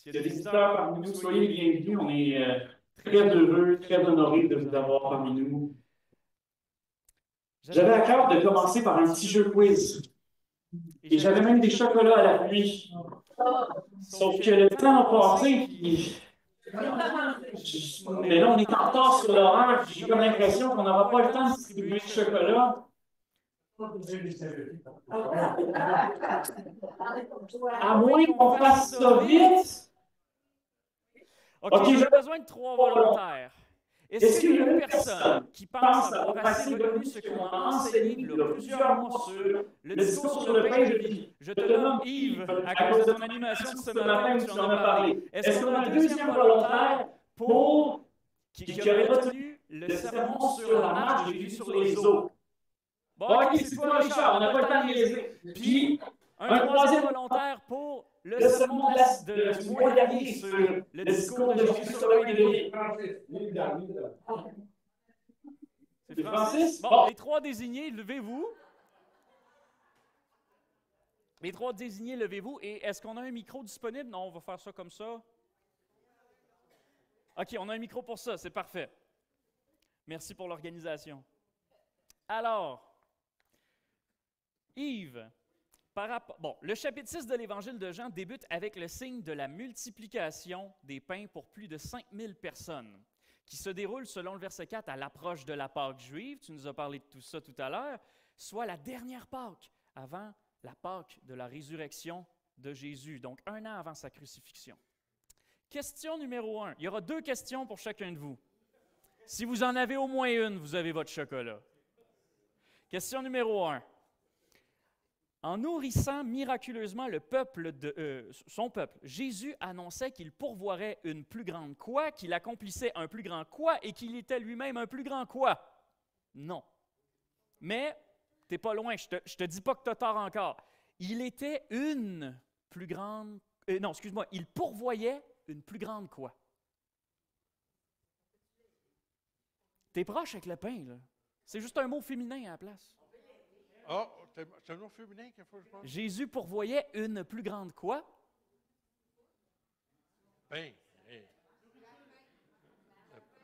S'il y a des visiteurs parmi nous, soyez les bienvenus. On est très heureux, très honorés de vous avoir parmi nous. J'avais à cœur de commencer par un petit jeu quiz. Et j'avais même des chocolats à la pluie. Sauf que le temps a passé, puis... Mais là, on est en retard sur l'horaire. J'ai comme l'impression qu'on n'aura pas le temps de distribuer de chocolat. À moins qu'on fasse ça vite. OK, j'ai besoin de 3 volontaires. Est-ce qu'il y a une personne qui pense avoir assez retenu ce qu'on a enseigné il y a plusieurs mois sur le discours sur le pain de vie? Je te nomme Yves, à cause de ton animation de ce matin où tu en as parlé. Est-ce qu'on a un deuxième volontaire qui aurait retenu le sermon sur la marche de Jésus sur les eaux? Bon, OK, c'est toi, Richard, on n'a pas le temps de niaiser. Puis, un troisième volontaire pour le sermon du mois dernier sur le discours de Jésus sur le pain de vie. C'est Francis? Bon, les trois désignés, levez-vous. Les trois désignés, levez-vous. Et est-ce qu'on a un micro disponible? Non, on va faire ça comme ça. OK, on a un micro pour ça, c'est parfait. Merci pour l'organisation. Alors, Yves, le chapitre 6 de l'Évangile de Jean débute avec le signe de la multiplication des pains pour plus de 5000 personnes, qui se déroule selon le verset 4 à l'approche de la Pâque juive. Tu nous as parlé de tout ça tout à l'heure, soit la dernière Pâque, avant la Pâque de la résurrection de Jésus, donc 1 an avant sa crucifixion. Question numéro 1. Il y aura 2 questions pour chacun de vous. Si vous en avez au moins une, vous avez votre chocolat. Question numéro 1. En nourrissant miraculeusement son peuple, Jésus annonçait qu'il pourvoirait une plus grande quoi, qu'il accomplissait un plus grand quoi et qu'il était lui-même un plus grand quoi? Non. Mais, t'es pas loin, je te dis pas que tu as tort encore. Il était une plus grande... il pourvoyait une plus grande quoi? T'es proche avec le pain, là. C'est juste un mot féminin à la place. Ah, c'est un mot féminin qu'il faut que je pense. Jésus pourvoyait une plus grande quoi? Ben,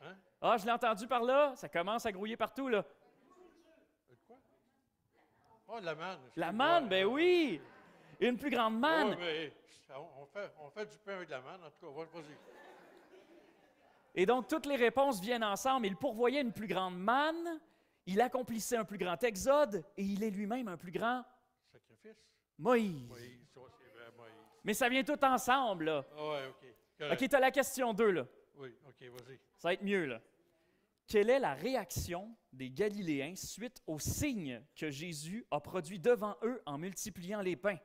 hein? Ah, je l'ai entendu par là. Ça commence à grouiller partout, là. Quoi? Oh, la manne. La manne, ben oui! Une plus grande manne. Oui, mais on fait du pain avec de la manne, en tout cas. Vas-y. Et donc, toutes les réponses viennent ensemble. Il pourvoyait une plus grande manne, il accomplissait un plus grand exode, et il est lui-même un plus grand... Sacrifice? Moïse. Moïse, ça, c'est vrai, Moïse. Mais ça vient tout ensemble, là. Ah ouais, OK. Correct. OK, tu as la question 2, là. Oui, OK, vas-y. Ça va être mieux, là. Quelle est la réaction des Galiléens suite au signe que Jésus a produit devant eux en multipliant les pains?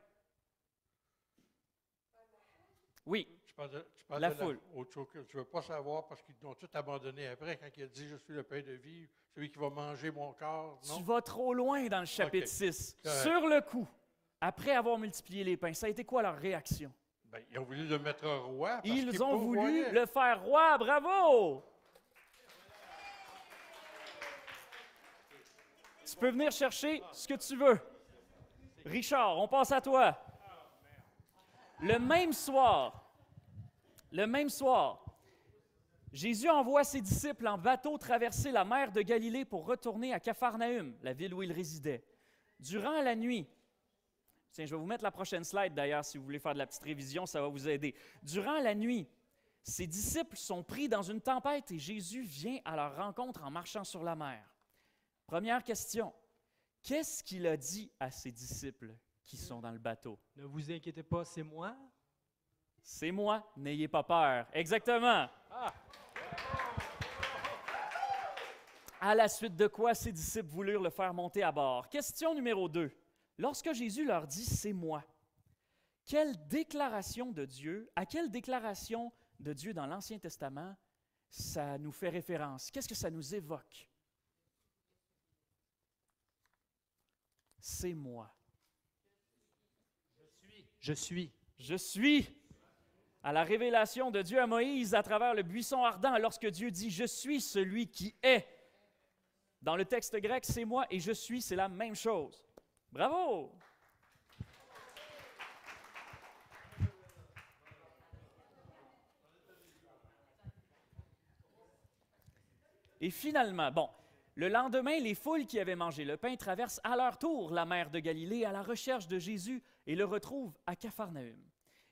Oui. Tu parles la de foule. Autre chose que tu ne veux pas savoir parce qu'ils t'ont tout abandonné après quand il a dit « Je suis le pain de vie, celui qui va manger mon corps. » Non? Tu vas trop loin dans le chapitre 6. Correct. Sur le coup, après avoir multiplié les pains, ça a été quoi leur réaction? Bien, ils ont voulu le mettre roi. Ils ont voulu le faire roi. Bravo! Tu peux venir chercher ce que tu veux. Richard, on passe à toi. Le même soir, Jésus envoie ses disciples en bateau traverser la mer de Galilée pour retourner à Capharnaüm, la ville où il résidait. Durant la nuit, tiens, je vais vous mettre la prochaine slide d'ailleurs si vous voulez faire de la petite révision, ça va vous aider. Durant la nuit, ses disciples sont pris dans une tempête et Jésus vient à leur rencontre en marchant sur la mer. Première question, qu'est-ce qu'il a dit à ses disciples qui sont dans le bateau? Ne vous inquiétez pas, c'est moi. C'est moi, n'ayez pas peur. Exactement. Ah. À la suite de quoi ses disciples voulurent le faire monter à bord. Question numéro 2. Lorsque Jésus leur dit « c'est moi », à quelle déclaration de Dieu dans l'Ancien Testament ça nous fait référence? Qu'est-ce que ça nous évoque? C'est moi. Je suis. Je suis. À la révélation de Dieu à Moïse à travers le buisson ardent, lorsque Dieu dit « Je suis celui qui est ». Dans le texte grec, c'est moi et je suis, c'est la même chose. Bravo! Et finalement, bon, le lendemain, les foules qui avaient mangé le pain traversent à leur tour la mer de Galilée à la recherche de Jésus et le retrouvent à Capharnaüm.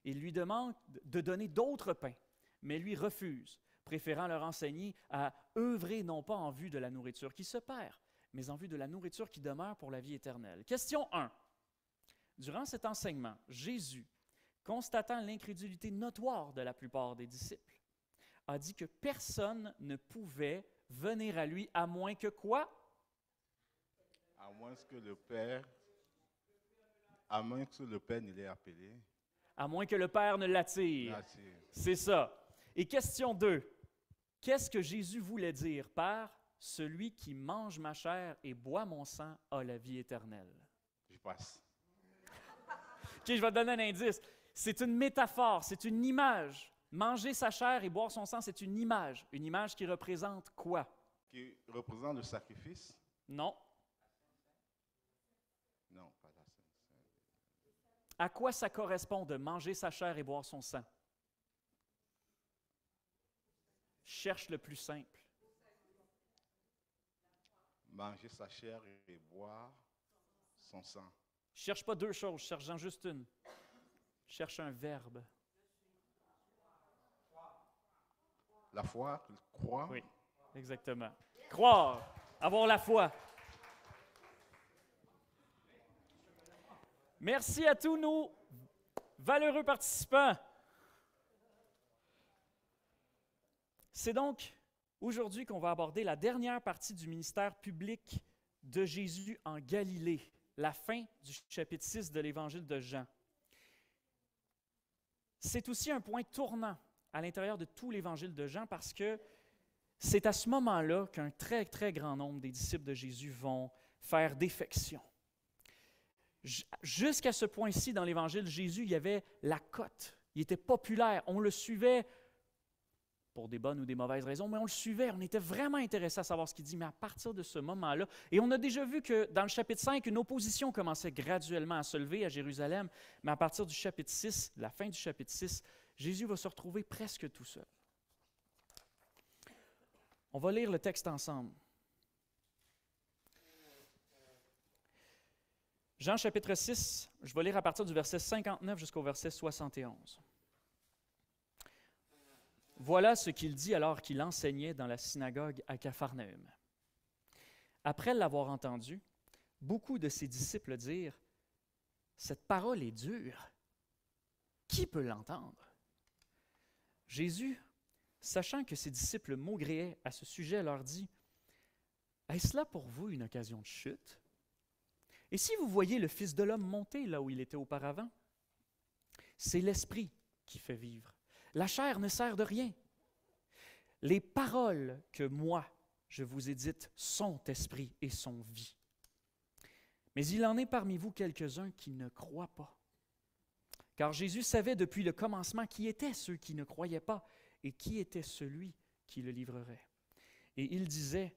Ils lui demandent de donner d'autres pains, mais lui refuse, préférant leur enseigner à œuvrer non pas en vue de la nourriture qui se perd, mais en vue de la nourriture qui demeure pour la vie éternelle. Question 1. Durant cet enseignement, Jésus, constatant l'incrédulité notoire de la plupart des disciples, a dit que personne ne pouvait venir à lui à moins que quoi? À moins que le Père ne l'ait appelé. À moins que le Père ne l'attire. L'attire. C'est ça. Et question 2. Qu'est-ce que Jésus voulait dire par « Celui qui mange ma chair et boit mon sang a la vie éternelle » ? Je passe. OK, je vais te donner un indice. C'est une métaphore, c'est une image. Manger sa chair et boire son sang, c'est une image. Une image qui représente quoi? Qui représente le sacrifice? Non. Non, pas la Sainte. À quoi ça correspond de manger sa chair et boire son sang? Cherche le plus simple. Manger sa chair et boire son sang. Cherche pas deux choses, cherche-en juste une. Cherche un verbe. La foi, croire. Oui, exactement. Croire, avoir la foi. Merci à tous nos valeureux participants. C'est donc aujourd'hui qu'on va aborder la dernière partie du ministère public de Jésus en Galilée, la fin du chapitre 6 de l'Évangile de Jean. C'est aussi un point tournant à l'intérieur de tout l'Évangile de Jean parce que c'est à ce moment-là qu'un très, très grand nombre des disciples de Jésus vont faire défection. Jusqu'à ce point-ci, dans l'Évangile, Jésus, il y avait la cote. Il était populaire. On le suivait pour des bonnes ou des mauvaises raisons, mais on le suivait. On était vraiment intéressé à savoir ce qu'il dit. Mais à partir de ce moment-là, et on a déjà vu que dans le chapitre 5, une opposition commençait graduellement à se lever à Jérusalem, mais à partir du chapitre 6, la fin du chapitre 6, Jésus va se retrouver presque tout seul. On va lire le texte ensemble. Jean chapitre 6, je vais lire à partir du verset 59 jusqu'au verset 71. Voilà ce qu'il dit alors qu'il enseignait dans la synagogue à Capharnaüm. Après l'avoir entendu, beaucoup de ses disciples dirent « Cette parole est dure. Qui peut l'entendre? » Jésus, sachant que ses disciples maugréaient à ce sujet, leur dit « Est-ce là pour vous une occasion de chute? Et si vous voyez le Fils de l'homme monter là où il était auparavant? C'est l'Esprit qui fait vivre. La chair ne sert de rien. Les paroles que moi, je vous ai dites, sont esprit et sont vie. Mais il en est parmi vous quelques-uns qui ne croient pas. Car Jésus savait depuis le commencement qui étaient ceux qui ne croyaient pas et qui était celui qui le livrerait. Et il disait,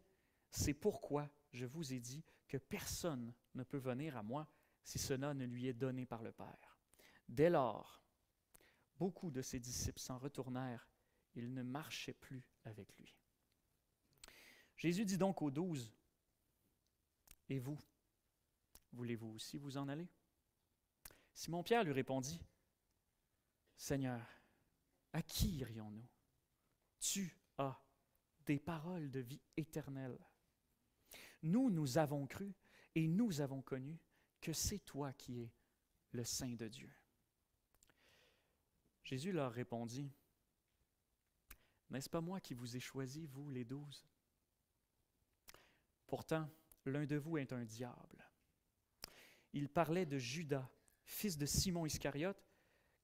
c'est pourquoi je vous ai dit que personne ne peut venir à moi si cela ne lui est donné par le Père. Dès lors, beaucoup de ses disciples s'en retournèrent. Ils ne marchaient plus avec lui. Jésus dit donc aux 12, « Et vous, voulez-vous aussi vous en aller? » Simon-Pierre lui répondit, « Seigneur, à qui irions-nous? Tu as des paroles de vie éternelle. Nous avons cru et nous avons connu que c'est toi qui es le Saint de Dieu. » Jésus leur répondit, « N'est-ce pas moi qui vous ai choisi, vous les 12? Pourtant, l'un de vous est un diable. » Il parlait de Judas, fils de Simon Iscariote,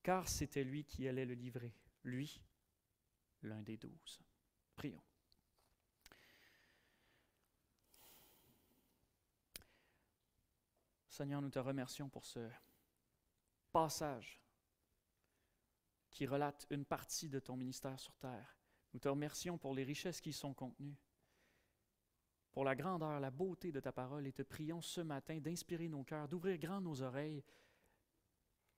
car c'était lui qui allait le livrer, lui, l'un des 12. Prions. Seigneur, nous te remercions pour ce passage qui relate une partie de ton ministère sur terre. Nous te remercions pour les richesses qui y sont contenues, pour la grandeur, la beauté de ta parole, et te prions ce matin d'inspirer nos cœurs, d'ouvrir grand nos oreilles,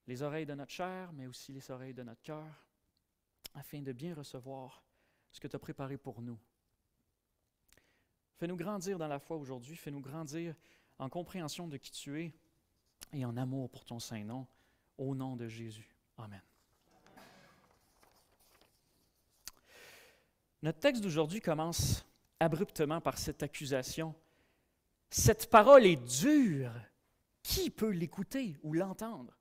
les oreilles de notre chair, mais aussi les oreilles de notre cœur, afin de bien recevoir ce que tu as préparé pour nous. Fais-nous grandir dans la foi aujourd'hui. Fais-nous grandir en compréhension de qui tu es et en amour pour ton saint nom. Au nom de Jésus. Amen. Notre texte d'aujourd'hui commence abruptement par cette accusation. Cette parole est dure. Qui peut l'écouter ou l'entendre?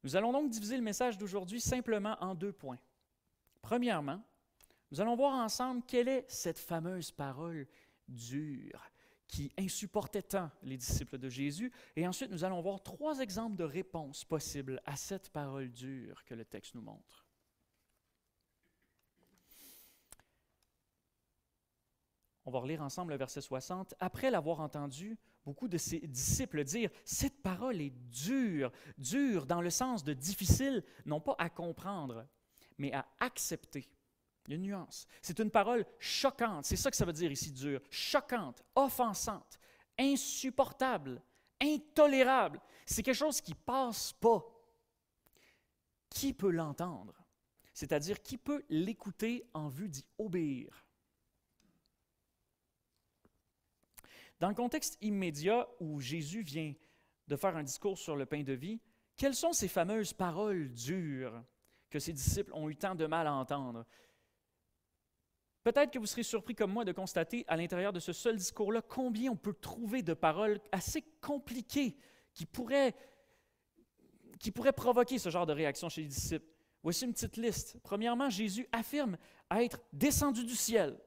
Nous allons donc diviser le message d'aujourd'hui simplement en 2 points. Premièrement, nous allons voir ensemble quelle est cette fameuse parole dure qui insupportait tant les disciples de Jésus. Et ensuite, nous allons voir 3 exemples de réponses possibles à cette parole dure que le texte nous montre. On va relire ensemble le verset 60. Après l'avoir entendu, beaucoup de ses disciples dire « Cette parole est dure, dure dans le sens de difficile, non pas à comprendre, mais à accepter. » Il y a une nuance. C'est une parole choquante, c'est ça que ça veut dire ici, dur. Choquante, offensante, insupportable, intolérable. C'est quelque chose qui ne passe pas. Qui peut l'entendre? C'est-à-dire, qui peut l'écouter en vue d'y obéir? Dans le contexte immédiat où Jésus vient de faire un discours sur le pain de vie, quelles sont ces fameuses paroles dures que ses disciples ont eu tant de mal à entendre? Peut-être que vous serez surpris comme moi de constater à l'intérieur de ce seul discours-là combien on peut trouver de paroles assez compliquées qui pourraient provoquer ce genre de réaction chez les disciples. Voici une petite liste. Premièrement, Jésus affirme être descendu du ciel.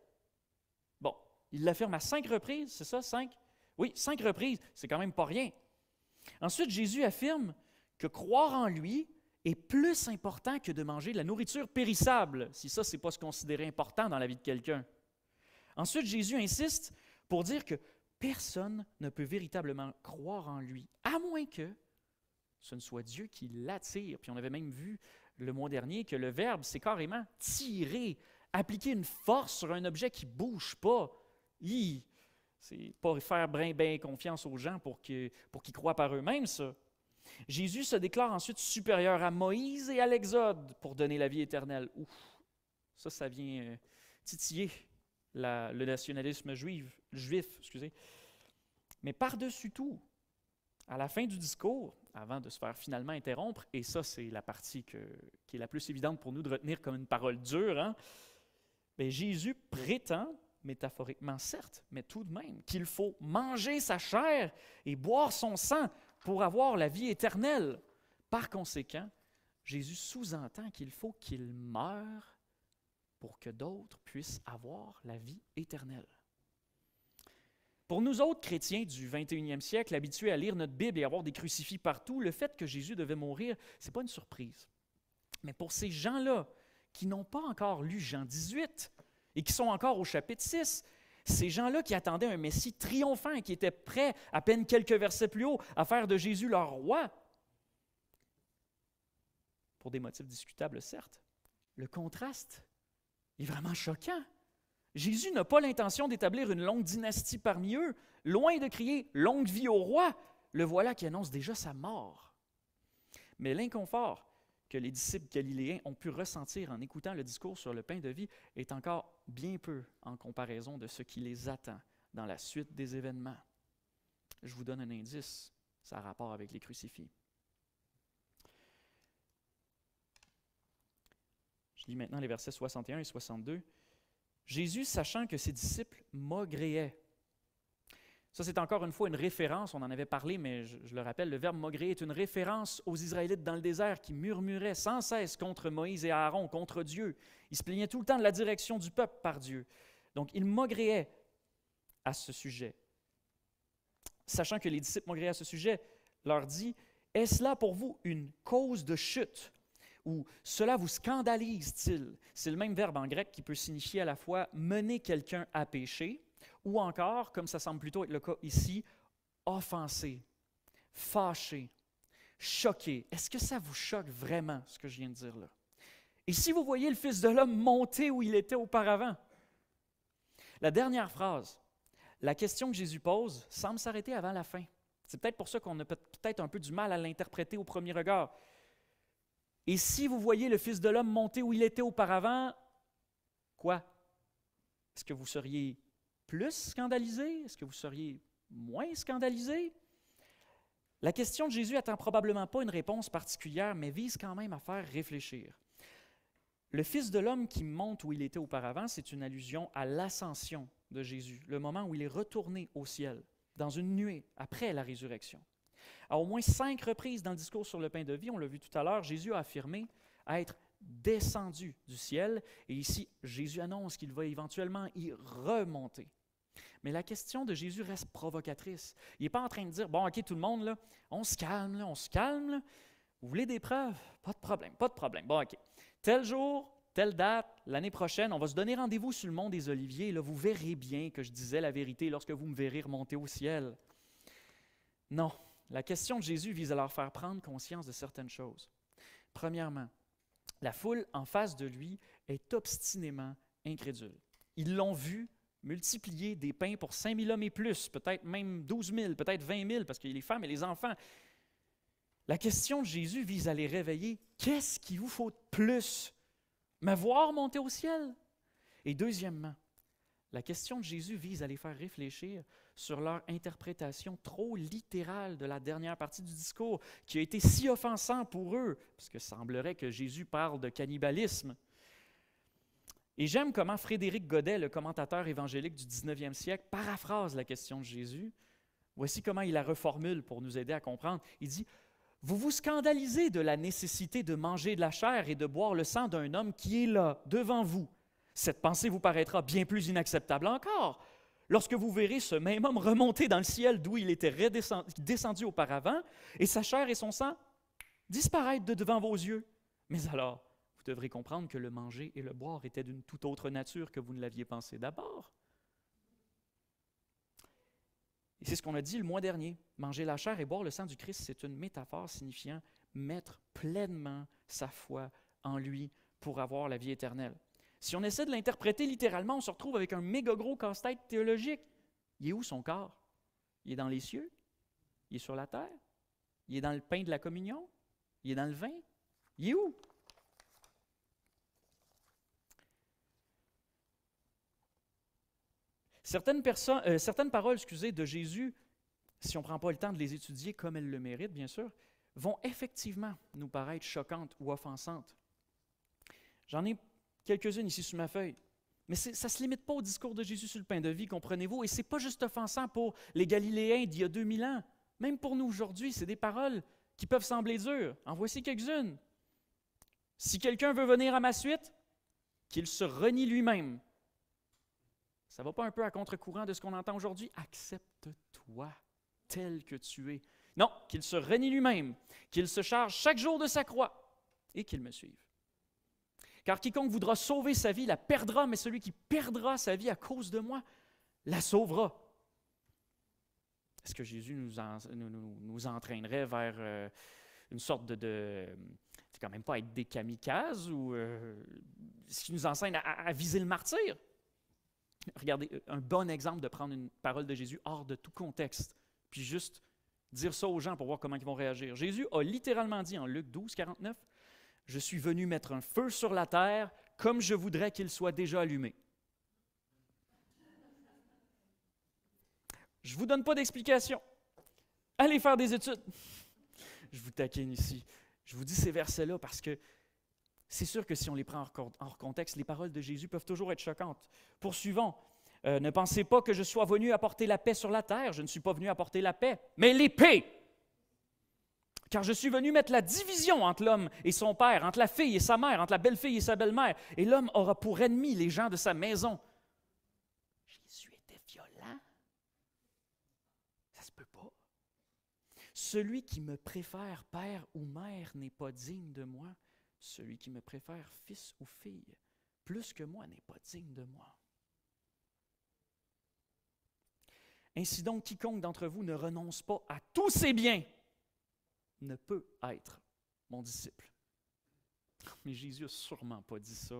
Bon, il l'affirme à 5 reprises, c'est ça, 5? Oui, 5 reprises, c'est quand même pas rien. Ensuite, Jésus affirme que croire en lui est plus important que de manger de la nourriture périssable, si ça, ce n'est pas se considérer important dans la vie de quelqu'un. Ensuite, Jésus insiste pour dire que personne ne peut véritablement croire en lui, à moins que ce ne soit Dieu qui l'attire. Puis on avait même vu le mois dernier que le verbe, c'est carrément tirer, appliquer une force sur un objet qui ne bouge pas. C'est pas faire bien confiance aux gens pour qu'ils croient par eux-mêmes, ça. Jésus se déclare ensuite supérieur à Moïse et à l'Exode pour donner la vie éternelle. Ouf, ça vient titiller le nationalisme juif. Mais par-dessus tout, à la fin du discours, avant de se faire finalement interrompre, et ça c'est la partie qui est la plus évidente pour nous de retenir comme une parole dure, hein, bien, Jésus prétend, métaphoriquement certes, mais tout de même, qu'il faut manger sa chair et boire son sang pour avoir la vie éternelle. Par conséquent, Jésus sous-entend qu'il faut qu'il meure pour que d'autres puissent avoir la vie éternelle. Pour nous autres chrétiens du 21e siècle, habitués à lire notre Bible et à avoir des crucifix partout, le fait que Jésus devait mourir, ce n'est pas une surprise. Mais pour ces gens-là qui n'ont pas encore lu Jean 18 et qui sont encore au chapitre 6, ces gens-là qui attendaient un Messie triomphant et qui étaient prêts, à peine quelques versets plus haut, à faire de Jésus leur roi, pour des motifs discutables, certes, le contraste est vraiment choquant. Jésus n'a pas l'intention d'établir une longue dynastie parmi eux. Loin de crier « longue vie au roi », le voilà qui annonce déjà sa mort. Mais l'inconfort que les disciples galiléens ont pu ressentir en écoutant le discours sur le pain de vie est encore bien peu en comparaison de ce qui les attend dans la suite des événements. Je vous donne un indice, ça a rapport avec les crucifix. Je lis maintenant les versets 61 et 62. Jésus, sachant que ses disciples maugréaient. Ça, c'est encore une fois une référence, on en avait parlé, mais je le rappelle, le verbe maugréer est une référence aux Israélites dans le désert qui murmuraient sans cesse contre Moïse et Aaron, contre Dieu. Ils se plaignaient tout le temps de la direction du peuple par Dieu. Donc, ils maugréaient à ce sujet. Sachant que les disciples maugréaient à ce sujet, leur dit « Est-ce là pour vous une cause de chute ?» ou « Cela vous scandalise-t-il » C'est le même verbe en grec qui peut signifier à la fois « mener quelqu'un à pécher » ou encore, comme ça semble plutôt être le cas ici, « offenser »,« fâcher »,« choquer ». Est-ce que ça vous choque vraiment, ce que je viens de dire là? Et si vous voyez le Fils de l'homme monter où il était auparavant? La dernière phrase, la question que Jésus pose, semble s'arrêter avant la fin. C'est peut-être pour ça qu'on a peut-être un peu du mal à l'interpréter au premier regard. Et si vous voyez le Fils de l'homme monter où il était auparavant, quoi? Est-ce que vous seriez plus scandalisé? Est-ce que vous seriez moins scandalisé? La question de Jésus n'attend probablement pas une réponse particulière, mais vise quand même à faire réfléchir. Le Fils de l'homme qui monte où il était auparavant, c'est une allusion à l'ascension de Jésus, le moment où il est retourné au ciel, dans une nuée, après la résurrection. À au moins 5 reprises dans le discours sur le pain de vie, on l'a vu tout à l'heure, Jésus a affirmé être descendu du ciel, et ici, Jésus annonce qu'il va éventuellement y remonter. Mais la question de Jésus reste provocatrice. Il n'est pas en train de dire, bon, OK, tout le monde, là, on se calme, là, on se calme. Là. Vous voulez des preuves? Pas de problème, pas de problème. Bon, OK. Tel jour, telle date, l'année prochaine, on va se donner rendez-vous sur le mont des Oliviers. Là, vous verrez bien que je disais la vérité lorsque vous me verrez remonter au ciel. Non, la question de Jésus vise à leur faire prendre conscience de certaines choses. Premièrement, la foule en face de lui est obstinément incrédule. Ils l'ont vu multiplier des pains pour 5 000 hommes et plus, peut-être même 12 000, peut-être 20 000, parce qu'il y a les femmes et les enfants. La question de Jésus vise à les réveiller. Qu'est-ce qu'il vous faut de plus? Me voir monter au ciel? Et deuxièmement, la question de Jésus vise à les faire réfléchir sur leur interprétation trop littérale de la dernière partie du discours, qui a été si offensant pour eux, parce que semblerait que Jésus parle de cannibalisme. Et j'aime comment Frédéric Godet, le commentateur évangélique du 19e siècle, paraphrase la question de Jésus. Voici comment il la reformule pour nous aider à comprendre. Il dit « Vous vous scandalisez de la nécessité de manger de la chair et de boire le sang d'un homme qui est là, devant vous. Cette pensée vous paraîtra bien plus inacceptable encore. Lorsque vous verrez ce même homme remonter dans le ciel d'où il était descendu auparavant, et sa chair et son sang disparaître de devant vos yeux. Mais alors, vous devrez comprendre que le manger et le boire étaient d'une toute autre nature que vous ne l'aviez pensé d'abord. » Et c'est ce qu'on a dit le mois dernier. Manger la chair et boire le sang du Christ, c'est une métaphore signifiant mettre pleinement sa foi en lui pour avoir la vie éternelle. Si on essaie de l'interpréter littéralement, on se retrouve avec un méga gros casse-tête théologique. Il est où son corps? Il est dans les cieux? Il est sur la terre? Il est dans le pain de la communion? Il est dans le vin? Il est où? Certaines paroles de Jésus, si on ne prend pas le temps de les étudier comme elles le méritent, bien sûr, vont effectivement nous paraître choquantes ou offensantes. J'en ai quelques-unes ici sur ma feuille. Mais ça ne se limite pas au discours de Jésus sur le pain de vie, comprenez-vous, et ce n'est pas juste offensant pour les Galiléens d'il y a 2000 ans. Même pour nous aujourd'hui, c'est des paroles qui peuvent sembler dures. En voici quelques-unes. « Si quelqu'un veut venir à ma suite, qu'il se renie lui-même. » Ça ne va pas un peu à contre-courant de ce qu'on entend aujourd'hui? « Accepte-toi tel que tu es. » Non, qu'il se renie lui-même, qu'il se charge chaque jour de sa croix et qu'il me suive. Car quiconque voudra sauver sa vie la perdra, mais celui qui perdra sa vie à cause de moi la sauvera. Est-ce que Jésus nous entraînerait vers une sorte de c'est quand même pas être des kamikazes ou ce qui nous enseigne à viser le martyr? Regardez, un bon exemple de prendre une parole de Jésus hors de tout contexte, puis juste dire ça aux gens pour voir comment ils vont réagir. Jésus a littéralement dit en Luc 12, 49, « Je suis venu mettre un feu sur la terre comme je voudrais qu'il soit déjà allumé. » Je ne vous donne pas d'explication. Allez faire des études. Je vous taquine ici. Je vous dis ces versets-là parce que c'est sûr que si on les prend hors contexte, les paroles de Jésus peuvent toujours être choquantes. Poursuivons. Ne pensez pas que je sois venu apporter la paix sur la terre. Je ne suis pas venu apporter la paix, mais l'épée. Car je suis venu mettre la division entre l'homme et son père, entre la fille et sa mère, entre la belle-fille et sa belle-mère. Et l'homme aura pour ennemi les gens de sa maison. Jésus était violent. Ça se peut pas. Celui qui me préfère père ou mère n'est pas digne de moi. Celui qui me préfère fils ou fille, plus que moi, n'est pas digne de moi. Ainsi donc, quiconque d'entre vous ne renonce pas à tous ses biens ne peut être mon disciple. Mais Jésus n'a sûrement pas dit ça.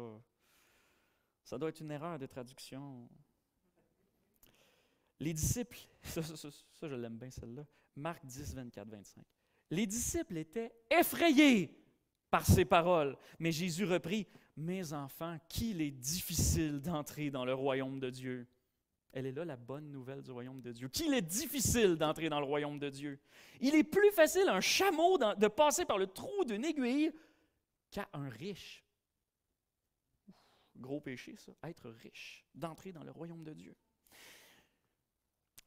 Ça doit être une erreur de traduction. Les disciples, ça je l'aime bien celle-là, Marc 10, 24, 25. Les disciples étaient effrayés par ces paroles. Mais Jésus reprit, « Mes enfants, qu'il est difficile d'entrer dans le royaume de Dieu. » Elle est là la bonne nouvelle du royaume de Dieu. Qu'il est difficile d'entrer dans le royaume de Dieu. Il est plus facile à un chameau de passer par le trou d'une aiguille qu'à un riche. Gros péché, ça, être riche, d'entrer dans le royaume de Dieu.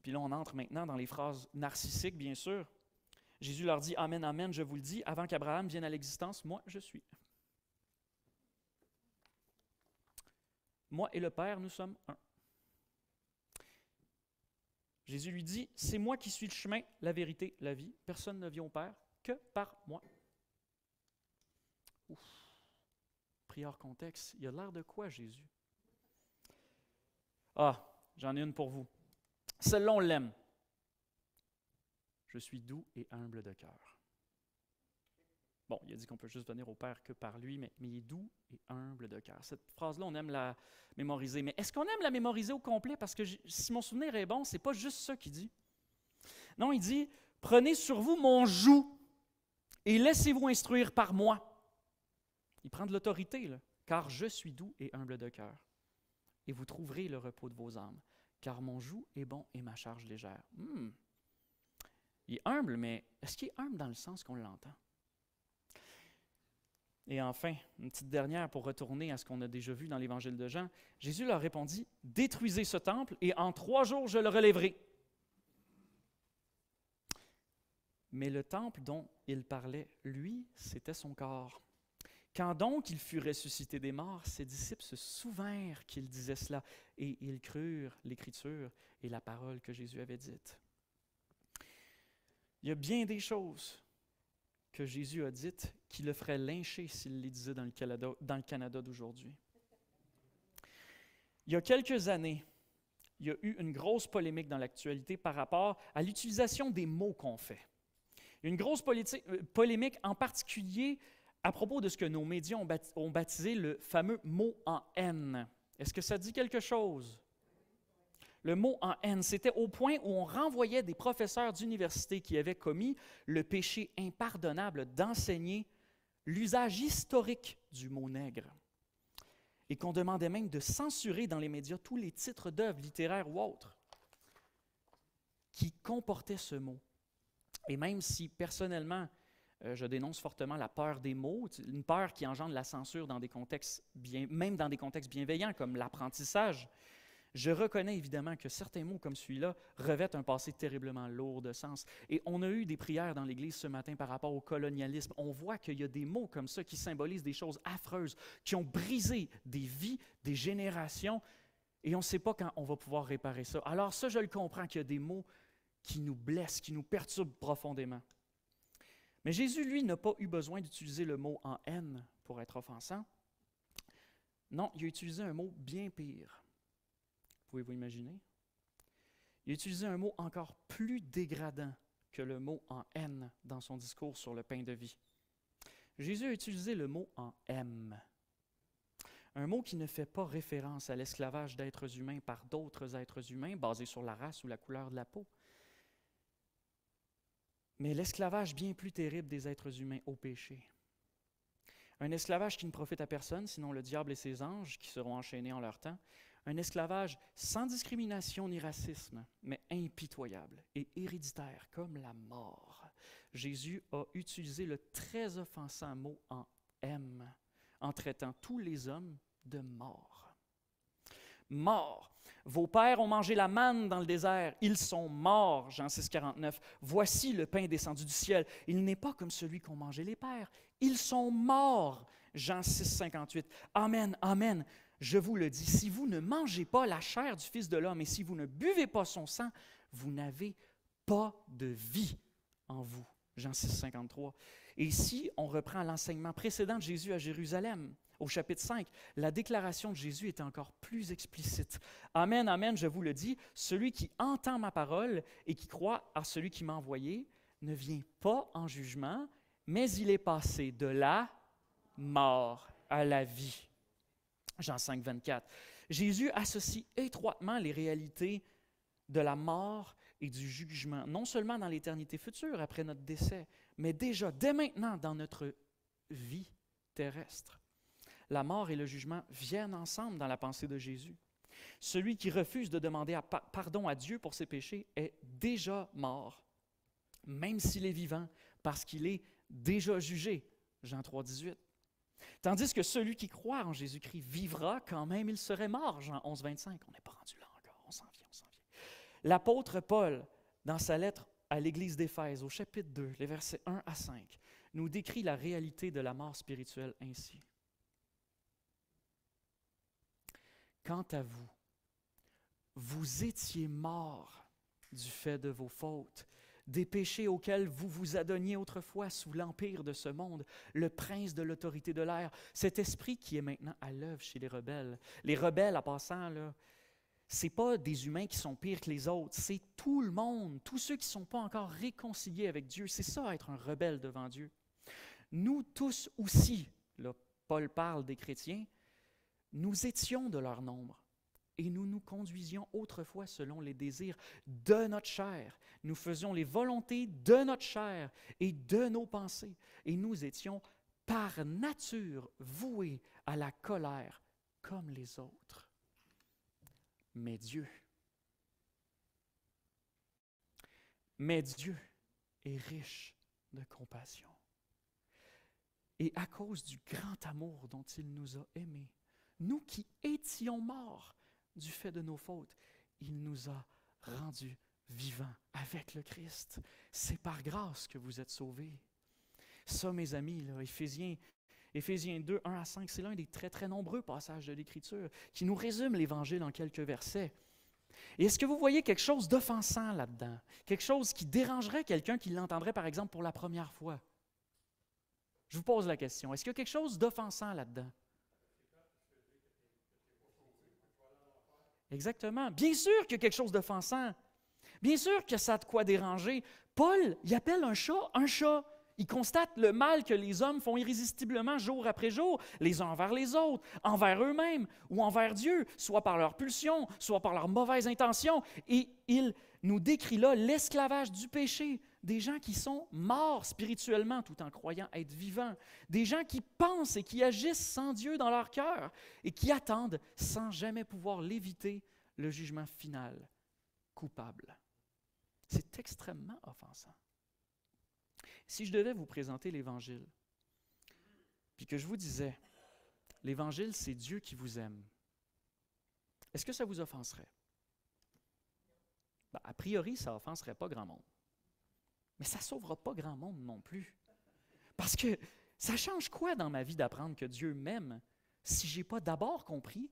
Puis là, on entre maintenant dans les phrases narcissiques, bien sûr. Jésus leur dit « Amen, amen, je vous le dis, avant qu'Abraham vienne à l'existence, moi, je suis. » Moi et le Père, nous sommes un. Jésus lui dit, c'est moi qui suis le chemin, la vérité, la vie. Personne ne vient au Père que par moi. Ouf. Pris hors contexte, il a l'air de quoi, Jésus? Ah, j'en ai une pour vous. Celle-là, on l'aime. Je suis doux et humble de cœur. Bon, il a dit qu'on peut juste venir au Père que par lui, mais il est doux et humble de cœur. Cette phrase-là, on aime la mémoriser. Mais est-ce qu'on aime la mémoriser au complet? Parce que si mon souvenir est bon, ce n'est pas juste ça qu'il dit. Non, il dit, prenez sur vous mon joug et laissez-vous instruire par moi. Il prend de l'autorité, là. Car je suis doux et humble de cœur. Et vous trouverez le repos de vos âmes. Car mon joug est bon et ma charge légère. Il est humble, mais est-ce qu'il est humble dans le sens qu'on l'entend? Et enfin, une petite dernière pour retourner à ce qu'on a déjà vu dans l'Évangile de Jean. Jésus leur répondit, « Détruisez ce temple et en 3 jours je le relèverai. » Mais le temple dont il parlait, lui, c'était son corps. Quand donc il fut ressuscité des morts, ses disciples se souvinrent qu'il disait cela et ils crurent l'Écriture et la parole que Jésus avait dite. Il y a bien des choses que Jésus a dites qui le ferait lyncher s'il les disait dans le Canada d'aujourd'hui. Il y a quelques années, il y a eu une grosse polémique dans l'actualité par rapport à l'utilisation des mots qu'on fait. Il y a une grosse polémique en particulier à propos de ce que nos médias ont baptisé le fameux mot en haine. Est-ce que ça dit quelque chose? Le mot en haine, c'était au point où on renvoyait des professeurs d'université qui avaient commis le péché impardonnable d'enseigner l'usage historique du mot nègre et qu'on demandait même de censurer dans les médias tous les titres d'œuvres littéraires ou autres qui comportaient ce mot. Et même si, personnellement, je dénonce fortement la peur des mots, une peur qui engendre la censure dans des contextes même dans des contextes bienveillants comme l'apprentissage, je reconnais évidemment que certains mots comme celui-là revêtent un passé terriblement lourd de sens. Et on a eu des prières dans l'Église ce matin par rapport au colonialisme. On voit qu'il y a des mots comme ça qui symbolisent des choses affreuses, qui ont brisé des vies, des générations, et on ne sait pas quand on va pouvoir réparer ça. Alors ça, je le comprends qu'il y a des mots qui nous blessent, qui nous perturbent profondément. Mais Jésus, lui, n'a pas eu besoin d'utiliser le mot en haine pour être offensant. Non, il a utilisé un mot bien pire. Pouvez-vous imaginer? Il a utilisé un mot encore plus dégradant que le mot en haine dans son discours sur le pain de vie. Jésus a utilisé le mot en haine. Un mot qui ne fait pas référence à l'esclavage d'êtres humains par d'autres êtres humains basé sur la race ou la couleur de la peau, mais l'esclavage bien plus terrible des êtres humains au péché. Un esclavage qui ne profite à personne, sinon le diable et ses anges qui seront enchaînés en leur temps. Un esclavage sans discrimination ni racisme, mais impitoyable et héréditaire comme la mort. Jésus a utilisé le très offensant mot en haine, en traitant tous les hommes de morts. Mort. Vos pères ont mangé la manne dans le désert. Ils sont morts. Jean 6, 49. Voici le pain descendu du ciel. Il n'est pas comme celui qu'ont mangé les pères. Ils sont morts. Jean 6, 58. Amen, amen. Je vous le dis, si vous ne mangez pas la chair du Fils de l'homme et si vous ne buvez pas son sang, vous n'avez pas de vie en vous. Jean 6, 53. Et ici, on reprend l'enseignement précédent de Jésus à Jérusalem. Au chapitre 5, la déclaration de Jésus est encore plus explicite. Amen, amen, je vous le dis, celui qui entend ma parole et qui croit à celui qui m'a envoyé ne vient pas en jugement, mais il est passé de la mort à la vie. Jean 5, 24. Jésus associe étroitement les réalités de la mort et du jugement, non seulement dans l'éternité future, après notre décès, mais déjà, dès maintenant, dans notre vie terrestre. La mort et le jugement viennent ensemble dans la pensée de Jésus. Celui qui refuse de demander pardon à Dieu pour ses péchés est déjà mort, même s'il est vivant, parce qu'il est déjà jugé. Jean 3, 18. Tandis que celui qui croit en Jésus-Christ vivra quand même il serait mort. Jean 11, 25. On n'est pas rendu là encore, on s'en vient, on s'en vient. L'apôtre Paul, dans sa lettre à l'Église d'Éphèse, au chapitre 2, les versets 1 à 5, nous décrit la réalité de la mort spirituelle ainsi. Quant à vous, vous étiez morts du fait de vos fautes, des péchés auxquels vous vous adonniez autrefois sous l'empire de ce monde, le prince de l'autorité de l'air, cet esprit qui est maintenant à l'œuvre chez les rebelles. Les rebelles, en passant, là, ce n'est pas des humains qui sont pires que les autres, c'est tout le monde, tous ceux qui ne sont pas encore réconciliés avec Dieu. C'est ça, être un rebelle devant Dieu. Nous tous aussi, là, Paul parle des chrétiens, nous étions de leur nombre. Et nous nous conduisions autrefois selon les désirs de notre chair. Nous faisions les volontés de notre chair et de nos pensées. Et nous étions par nature voués à la colère comme les autres. Mais Dieu est riche de compassion. Et à cause du grand amour dont il nous a aimés, nous qui étions morts du fait de nos fautes, il nous a rendus vivants avec le Christ. C'est par grâce que vous êtes sauvés. Ça, mes amis, là, Éphésiens 2, 1 à 5, c'est l'un des très, très nombreux passages de l'Écriture qui nous résume l'Évangile en quelques versets. Et est-ce que vous voyez quelque chose d'offensant là-dedans? Quelque chose qui dérangerait quelqu'un qui l'entendrait, par exemple, pour la première fois? Je vous pose la question. Est-ce qu'il y a quelque chose d'offensant là-dedans? Exactement. Bien sûr qu'il y a quelque chose d'offensant. Bien sûr que ça a de quoi déranger. Paul, il appelle un chat un chat. Il constate le mal que les hommes font irrésistiblement jour après jour, les uns envers les autres, envers eux-mêmes ou envers Dieu, soit par leur pulsion, soit par leurs mauvaises intentions. Et il nous décrit là l'esclavage du péché, des gens qui sont morts spirituellement tout en croyant être vivants, des gens qui pensent et qui agissent sans Dieu dans leur cœur et qui attendent sans jamais pouvoir l'éviter le jugement final, coupable. C'est extrêmement offensant. Si je devais vous présenter l'Évangile, puis que je vous disais, l'Évangile, c'est Dieu qui vous aime, est-ce que ça vous offenserait? Ben, a priori, ça offenserait pas grand monde. Mais ça ne sauvera pas grand monde non plus. Parce que ça change quoi dans ma vie d'apprendre que Dieu m'aime si je n'ai pas d'abord compris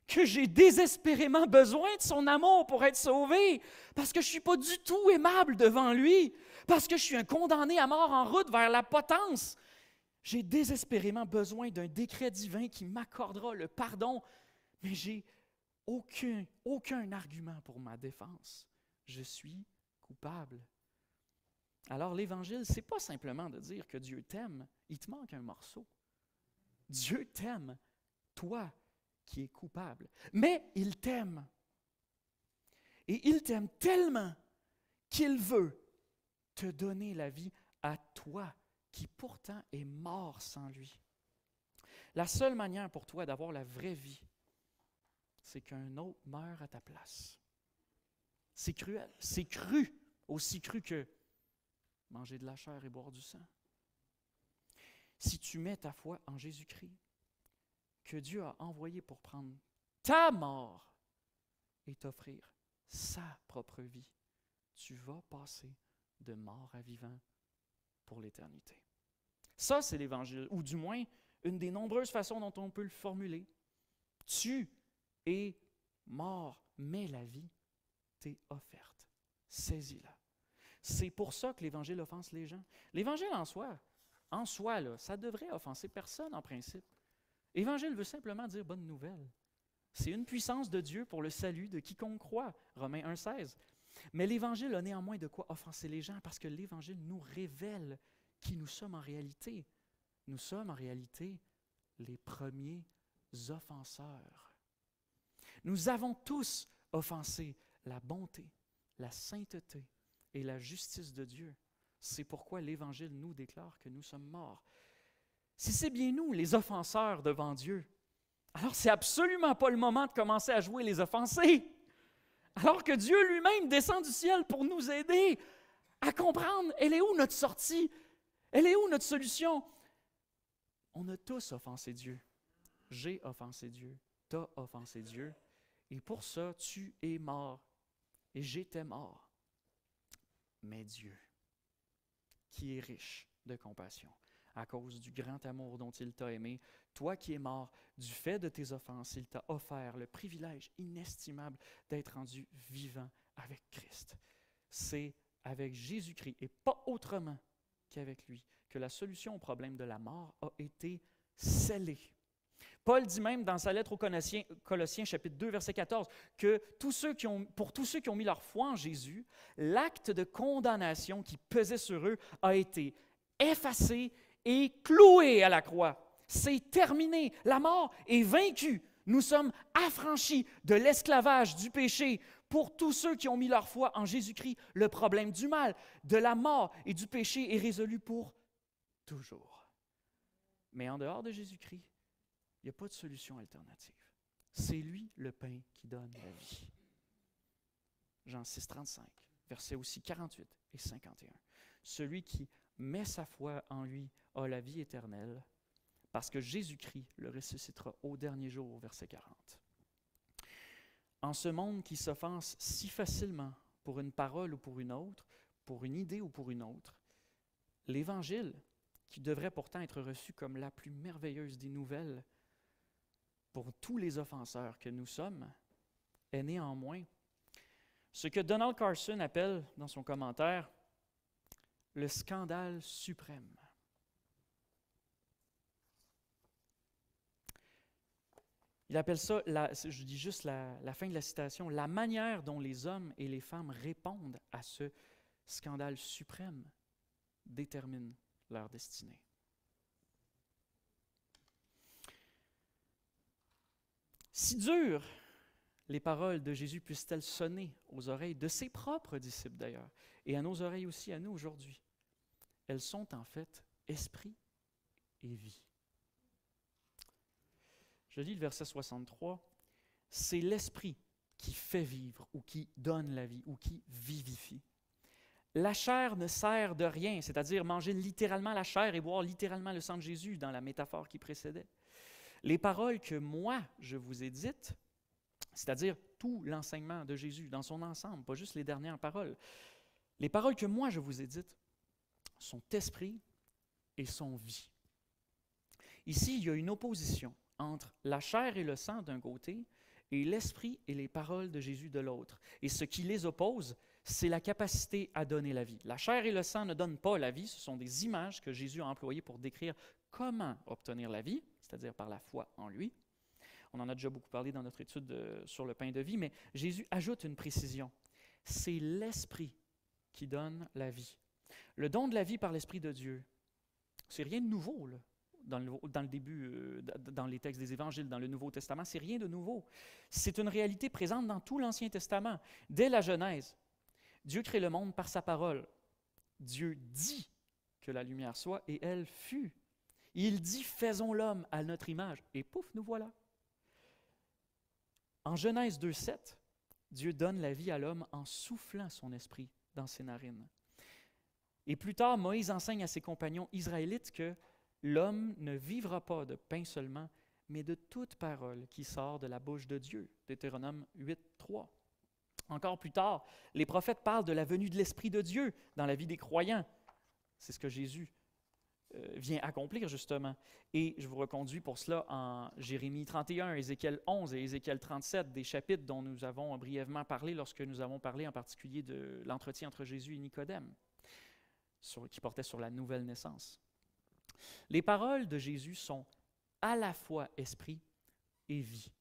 que j'ai désespérément besoin de son amour pour être sauvé, parce que je ne suis pas du tout aimable devant lui, parce que je suis un condamné à mort en route vers la potence. J'ai désespérément besoin d'un décret divin qui m'accordera le pardon, mais je n'ai aucun argument pour ma défense. Je suis coupable. Alors l'Évangile, ce n'est pas simplement de dire que Dieu t'aime, il te manque un morceau. Dieu t'aime, toi qui es coupable, mais il t'aime. Et il t'aime tellement qu'il veut te donner la vie à toi qui pourtant est mort sans lui. La seule manière pour toi d'avoir la vraie vie, c'est qu'un autre meure à ta place. C'est cruel, c'est cru, aussi cru que manger de la chair et boire du sang. Si tu mets ta foi en Jésus-Christ, que Dieu a envoyé pour prendre ta mort et t'offrir sa propre vie, tu vas passer de mort à vivant pour l'éternité. Ça, c'est l'Évangile, ou du moins une des nombreuses façons dont on peut le formuler. Tu es mort, mais la vie t'est offerte. Saisis-la. C'est pour ça que l'Évangile offense les gens. L'Évangile en soi, là, ça devrait offenser personne en principe. L'Évangile veut simplement dire bonne nouvelle. C'est une puissance de Dieu pour le salut de quiconque croit. Romains 1,16. Mais l'Évangile a néanmoins de quoi offenser les gens parce que l'Évangile nous révèle qui nous sommes en réalité. Nous sommes en réalité les premiers offenseurs. Nous avons tous offensé la bonté, la sainteté et la justice de Dieu. C'est pourquoi l'Évangile nous déclare que nous sommes morts. Si c'est bien nous, les offenseurs devant Dieu, Alors, c'est absolument pas le moment de commencer à jouer les offensés. Alors que Dieu lui-même descend du ciel pour nous aider à comprendre, elle est où notre sortie? Elle est où notre solution? On a tous offensé Dieu. J'ai offensé Dieu. Tu as offensé Dieu. Et pour ça, tu es mort. Et j'étais mort. Mais Dieu, qui est riche de compassion, à cause du grand amour dont il t'a aimé, toi qui es mort, du fait de tes offenses, il t'a offert le privilège inestimable d'être rendu vivant avec Christ. C'est avec Jésus-Christ et pas autrement qu'avec lui que la solution au problème de la mort a été scellée. Paul dit même dans sa lettre aux Colossiens, chapitre 2, verset 14, que pour tous ceux qui ont mis leur foi en Jésus, l'acte de condamnation qui pesait sur eux a été effacé et cloué à la croix. C'est terminé. La mort est vaincue. Nous sommes affranchis de l'esclavage du péché. Pour tous ceux qui ont mis leur foi en Jésus-Christ, le problème du mal, de la mort et du péché est résolu pour toujours. Mais en dehors de Jésus-Christ, il n'y a pas de solution alternative. C'est lui le pain qui donne la vie. Jean 6, 35, versets aussi 48 et 51. Celui qui met sa foi en lui a la vie éternelle, parce que Jésus-Christ le ressuscitera au dernier jour, verset 40. En ce monde qui s'offense si facilement pour une parole ou pour une autre, pour une idée ou pour une autre, l'Évangile, qui devrait pourtant être reçu comme la plus merveilleuse des nouvelles pour tous les offenseurs que nous sommes, est néanmoins ce que Donald Carson appelle dans son commentaire le scandale suprême. Il appelle ça, je dis juste la fin de la citation, la manière dont les hommes et les femmes répondent à ce scandale suprême détermine leur destinée. Si dures les paroles de Jésus puissent-elles sonner aux oreilles de ses propres disciples d'ailleurs, et à nos oreilles aussi, à nous aujourd'hui, elles sont en fait esprit et vie. Je lis le verset 63, c'est l'esprit qui fait vivre ou qui donne la vie ou qui vivifie. La chair ne sert de rien, c'est-à-dire manger littéralement la chair et boire littéralement le sang de Jésus dans la métaphore qui précédait. Les paroles que moi je vous ai dites, c'est-à-dire tout l'enseignement de Jésus dans son ensemble, pas juste les dernières paroles, les paroles que moi je vous ai dites sont esprit et sont vie. Ici, il y a une opposition entre la chair et le sang d'un côté et l'esprit et les paroles de Jésus de l'autre. Et ce qui les oppose, c'est la capacité à donner la vie. La chair et le sang ne donnent pas la vie, ce sont des images que Jésus a employées pour décrire comment obtenir la vie, c'est-à-dire par la foi en lui. On en a déjà beaucoup parlé dans notre étude sur le pain de vie, mais Jésus ajoute une précision. C'est l'esprit qui donne la vie. Le don de la vie par l'Esprit de Dieu, c'est rien de nouveau là, dans le début, dans les textes des Évangiles, dans le Nouveau Testament, c'est rien de nouveau. C'est une réalité présente dans tout l'Ancien Testament. Dès la Genèse, Dieu crée le monde par sa parole. Dieu dit que la lumière soit et elle fut. Il dit « faisons l'homme à notre image » et pouf, nous voilà. En Genèse 2,7, Dieu donne la vie à l'homme en soufflant son esprit dans ses narines. Et plus tard, Moïse enseigne à ses compagnons israélites que l'homme ne vivra pas de pain seulement, mais de toute parole qui sort de la bouche de Dieu. Deutéronome 8,3. Encore plus tard, les prophètes parlent de la venue de l'Esprit de Dieu dans la vie des croyants. C'est ce que Jésus vient accomplir justement. Et je vous reconduis pour cela en Jérémie 31, Ézéchiel 11 et Ézéchiel 37, des chapitres dont nous avons brièvement parlé lorsque nous avons parlé en particulier de l'entretien entre Jésus et Nicodème, qui portait sur la nouvelle naissance. Les paroles de Jésus sont à la fois esprit et vie.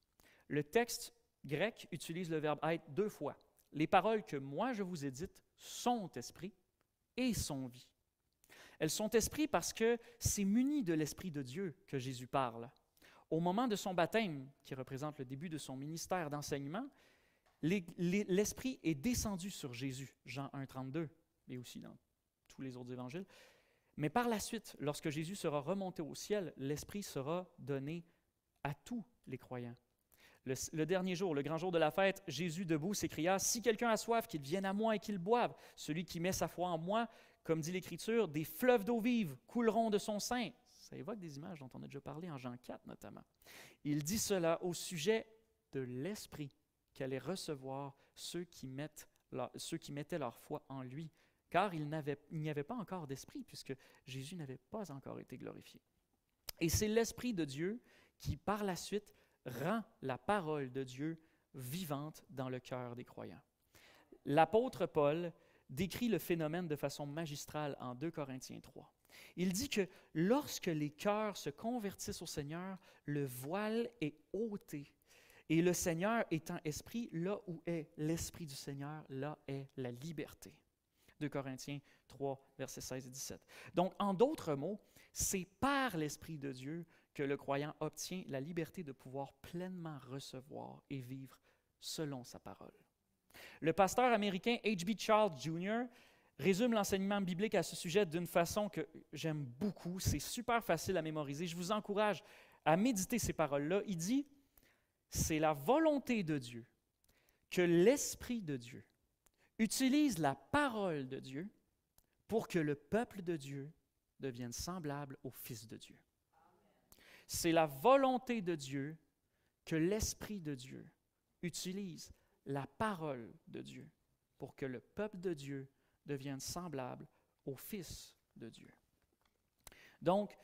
Le texte grec utilise le verbe être 2 fois. Les paroles que moi je vous ai dites sont esprit et sont vie. Elles sont esprit parce que c'est muni de l'Esprit de Dieu que Jésus parle. Au moment de son baptême, qui représente le début de son ministère d'enseignement, l'Esprit est descendu sur Jésus, Jean 1, 32, et aussi dans tous les autres évangiles. Mais par la suite, lorsque Jésus sera remonté au ciel, l'Esprit sera donné à tous les croyants. Le dernier jour, le grand jour de la fête, Jésus debout s'écria, « Si quelqu'un a soif, qu'il vienne à moi et qu'il boive. Celui qui met sa foi en moi, comme dit l'Écriture, des fleuves d'eau vive couleront de son sein. » Ça évoque des images dont on a déjà parlé en Jean 4 notamment. Il dit cela au sujet de l'Esprit qu'allaient recevoir ceux qui mettaient leur foi en lui, car il n'y avait pas encore d'Esprit, puisque Jésus n'avait pas encore été glorifié. Et c'est l'Esprit de Dieu qui, par la suite, rend la parole de Dieu vivante dans le cœur des croyants. L'apôtre Paul décrit le phénomène de façon magistrale en 2 Corinthiens 3. Il dit que lorsque les cœurs se convertissent au Seigneur, le voile est ôté. Et le Seigneur étant esprit, là où est l'Esprit du Seigneur, là est la liberté. 2 Corinthiens 3, versets 16 et 17. Donc, en d'autres mots, c'est par l'Esprit de Dieu que le croyant obtient la liberté de pouvoir pleinement recevoir et vivre selon sa parole. Le pasteur américain H.B. Charles Jr. résume l'enseignement biblique à ce sujet d'une façon que j'aime beaucoup. C'est super facile à mémoriser. Je vous encourage à méditer ces paroles-là. Il dit, « C'est la volonté de Dieu que l'Esprit de Dieu utilise la parole de Dieu pour que le peuple de Dieu devienne semblable au Fils de Dieu. » C'est la volonté de Dieu que l'Esprit de Dieu utilise la parole de Dieu pour que le peuple de Dieu devienne semblable au Fils de Dieu. Donc,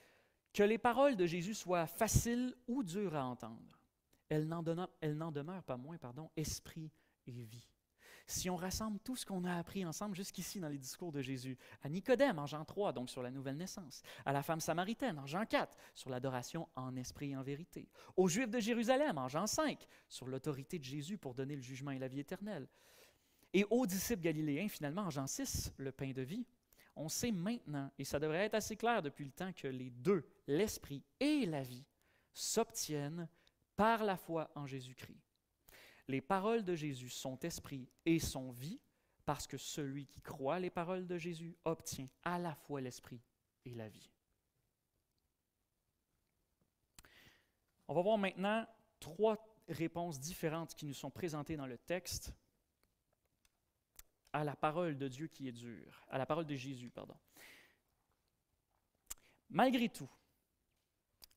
que les paroles de Jésus soient faciles ou dures à entendre, elles n'en demeurent pas moins, esprit et vie. Si on rassemble tout ce qu'on a appris ensemble jusqu'ici dans les discours de Jésus, à Nicodème en Jean 3, donc sur la nouvelle naissance, à la femme samaritaine en Jean 4, sur l'adoration en esprit et en vérité, aux Juifs de Jérusalem en Jean 5, sur l'autorité de Jésus pour donner le jugement et la vie éternelle, et aux disciples galiléens finalement en Jean 6, le pain de vie, on sait maintenant, et ça devrait être assez clair depuis le temps, que les deux, l'esprit et la vie, s'obtiennent par la foi en Jésus-Christ. Les paroles de Jésus sont esprit et sont vie, parce que celui qui croit les paroles de Jésus obtient à la fois l'esprit et la vie. On va voir maintenant 3 réponses différentes qui nous sont présentées dans le texte à la parole de Dieu qui est dure, à la parole de Jésus, pardon. Malgré tout,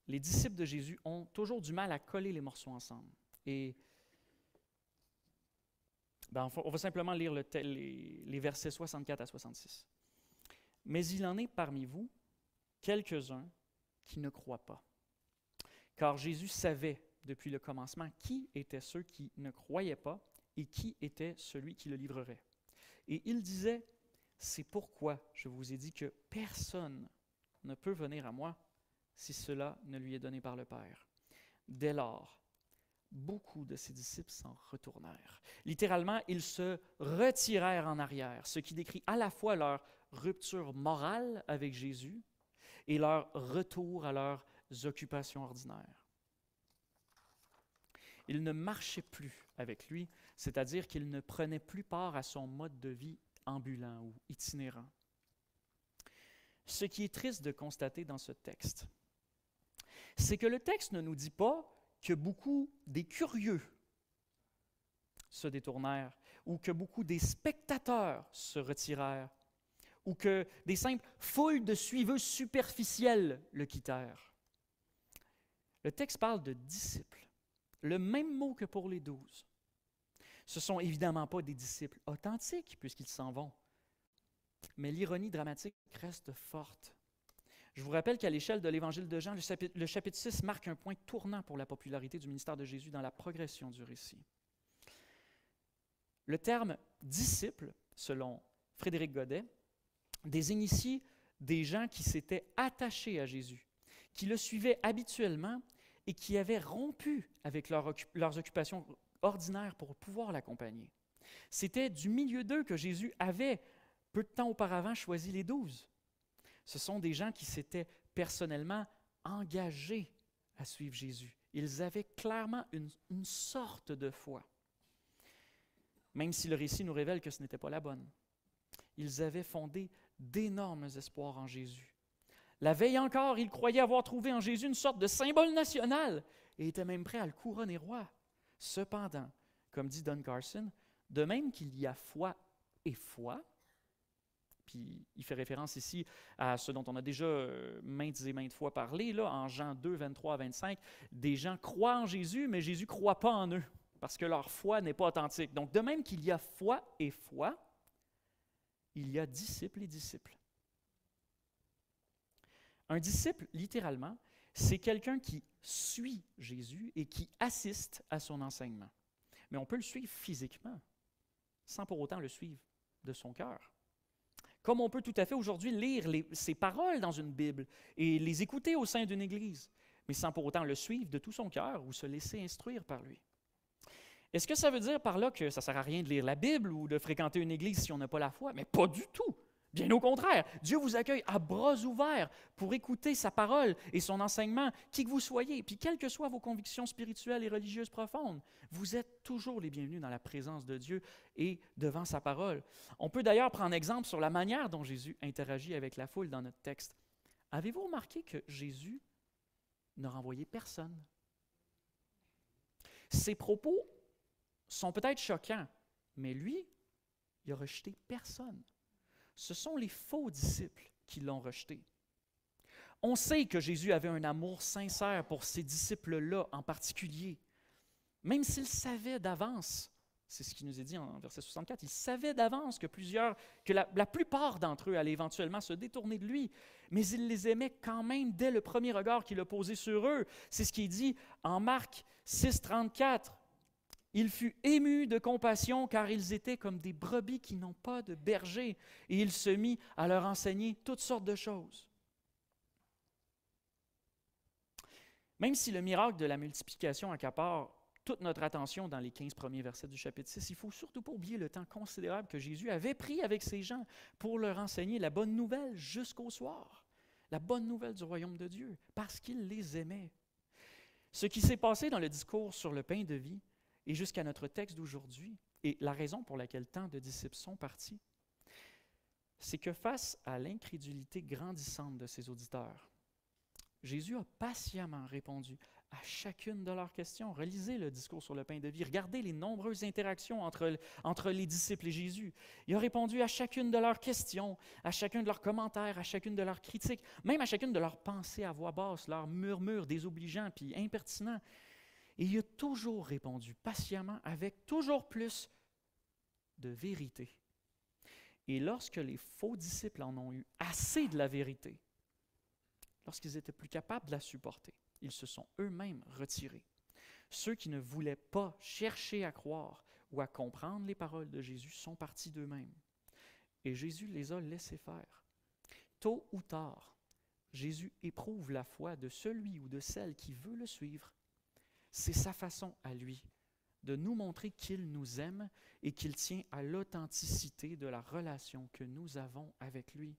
les disciples de Jésus ont toujours du mal à coller les morceaux ensemble. Et on va simplement lire les versets 64 à 66. « Mais il en est parmi vous quelques-uns qui ne croient pas. Car Jésus savait depuis le commencement qui étaient ceux qui ne croyaient pas et qui était celui qui le livrerait. Et il disait, « C'est pourquoi je vous ai dit que personne ne peut venir à moi si cela ne lui est donné par le Père. » Dès lors, beaucoup de ses disciples s'en retournèrent. Littéralement, ils se retirèrent en arrière, ce qui décrit à la fois leur rupture morale avec Jésus et leur retour à leurs occupations ordinaires. Ils ne marchaient plus avec lui, c'est-à-dire qu'ils ne prenaient plus part à son mode de vie ambulant ou itinérant. Ce qui est triste de constater dans ce texte, c'est que le texte ne nous dit pas que beaucoup des curieux se détournèrent, ou que beaucoup des spectateurs se retirèrent, ou que des simples foules de suiveux superficiels le quittèrent. Le texte parle de disciples, le même mot que pour les 12. Ce ne sont évidemment pas des disciples authentiques, puisqu'ils s'en vont, mais l'ironie dramatique reste forte. Je vous rappelle qu'à l'échelle de l'Évangile de Jean, le chapitre 6 marque un point tournant pour la popularité du ministère de Jésus dans la progression du récit. Le terme « disciple », selon Frédéric Godet, désigne ici des gens qui s'étaient attachés à Jésus, qui le suivaient habituellement et qui avaient rompu avec leurs occupations ordinaires pour pouvoir l'accompagner. C'était du milieu d'eux que Jésus avait, peu de temps auparavant, choisi les 12. Ce sont des gens qui s'étaient personnellement engagés à suivre Jésus. Ils avaient clairement une sorte de foi, même si le récit nous révèle que ce n'était pas la bonne. Ils avaient fondé d'énormes espoirs en Jésus. La veille encore, ils croyaient avoir trouvé en Jésus une sorte de symbole national et étaient même prêts à le couronner roi. Cependant, comme dit Don Carson, de même qu'il y a foi et foi, puis il fait référence ici à ce dont on a déjà maintes et maintes fois parlé, là, en Jean 2, 23 à 25, des gens croient en Jésus, mais Jésus ne croit pas en eux, parce que leur foi n'est pas authentique. Donc, de même qu'il y a foi et foi, il y a disciples et disciples. Un disciple, littéralement, c'est quelqu'un qui suit Jésus et qui assiste à son enseignement. Mais on peut le suivre physiquement, sans pour autant le suivre de son cœur. Comme on peut tout à fait aujourd'hui lire ses paroles dans une Bible et les écouter au sein d'une église, mais sans pour autant le suivre de tout son cœur ou se laisser instruire par lui. Est-ce que ça veut dire par là que ça ne sert à rien de lire la Bible ou de fréquenter une église si on n'a pas la foi? Mais pas du tout! Bien au contraire, Dieu vous accueille à bras ouverts pour écouter sa parole et son enseignement, qui que vous soyez, puis quelles que soient vos convictions spirituelles et religieuses profondes, vous êtes toujours les bienvenus dans la présence de Dieu et devant sa parole. On peut d'ailleurs prendre exemple sur la manière dont Jésus interagit avec la foule dans notre texte. Avez-vous remarqué que Jésus n'a renvoyé personne? Ses propos sont peut-être choquants, mais lui, il n'a rejeté personne. Ce sont les faux disciples qui l'ont rejeté. On sait que Jésus avait un amour sincère pour ces disciples-là en particulier, même s'il savait d'avance, c'est ce qu'il nous est dit en verset 64, il savait d'avance que la plupart d'entre eux allaient éventuellement se détourner de lui, mais il les aimait quand même dès le premier regard qu'il a posé sur eux. C'est ce qui est dit en Marc 6, 34. Il fut ému de compassion car ils étaient comme des brebis qui n'ont pas de berger, et il se mit à leur enseigner toutes sortes de choses. Même si le miracle de la multiplication accapare toute notre attention dans les 15 premiers versets du chapitre 6, il ne faut surtout pas oublier le temps considérable que Jésus avait pris avec ces gens pour leur enseigner la bonne nouvelle jusqu'au soir, la bonne nouvelle du royaume de Dieu, parce qu'il les aimait. Ce qui s'est passé dans le discours sur le pain de vie, et jusqu'à notre texte d'aujourd'hui, et la raison pour laquelle tant de disciples sont partis, c'est que face à l'incrédulité grandissante de ses auditeurs, Jésus a patiemment répondu à chacune de leurs questions. Relisez le discours sur le pain de vie, regardez les nombreuses interactions entre les disciples et Jésus. Il a répondu à chacune de leurs questions, à chacun de leurs commentaires, à chacune de leurs critiques, même à chacune de leurs pensées à voix basse, leurs murmures désobligeants puis impertinents. Et il a toujours répondu patiemment avec toujours plus de vérité. Et lorsque les faux disciples en ont eu assez de la vérité, lorsqu'ils étaient plus capables de la supporter, ils se sont eux-mêmes retirés. Ceux qui ne voulaient pas chercher à croire ou à comprendre les paroles de Jésus sont partis d'eux-mêmes. Et Jésus les a laissés faire. Tôt ou tard, Jésus éprouve la foi de celui ou de celle qui veut le suivre. C'est sa façon à lui de nous montrer qu'il nous aime et qu'il tient à l'authenticité de la relation que nous avons avec lui.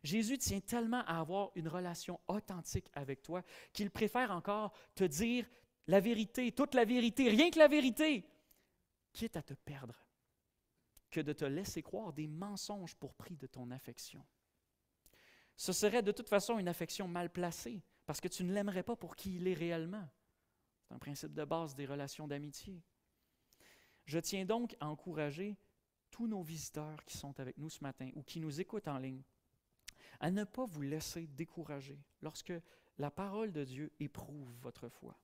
Jésus tient tellement à avoir une relation authentique avec toi qu'il préfère encore te dire la vérité, toute la vérité, rien que la vérité, quitte à te perdre, que de te laisser croire des mensonges pour prix de ton affection. Ce serait de toute façon une affection mal placée parce que tu ne l'aimerais pas pour qui il est réellement. C'est un principe de base des relations d'amitié. Je tiens donc à encourager tous nos visiteurs qui sont avec nous ce matin ou qui nous écoutent en ligne à ne pas vous laisser décourager lorsque la parole de Dieu éprouve votre foi.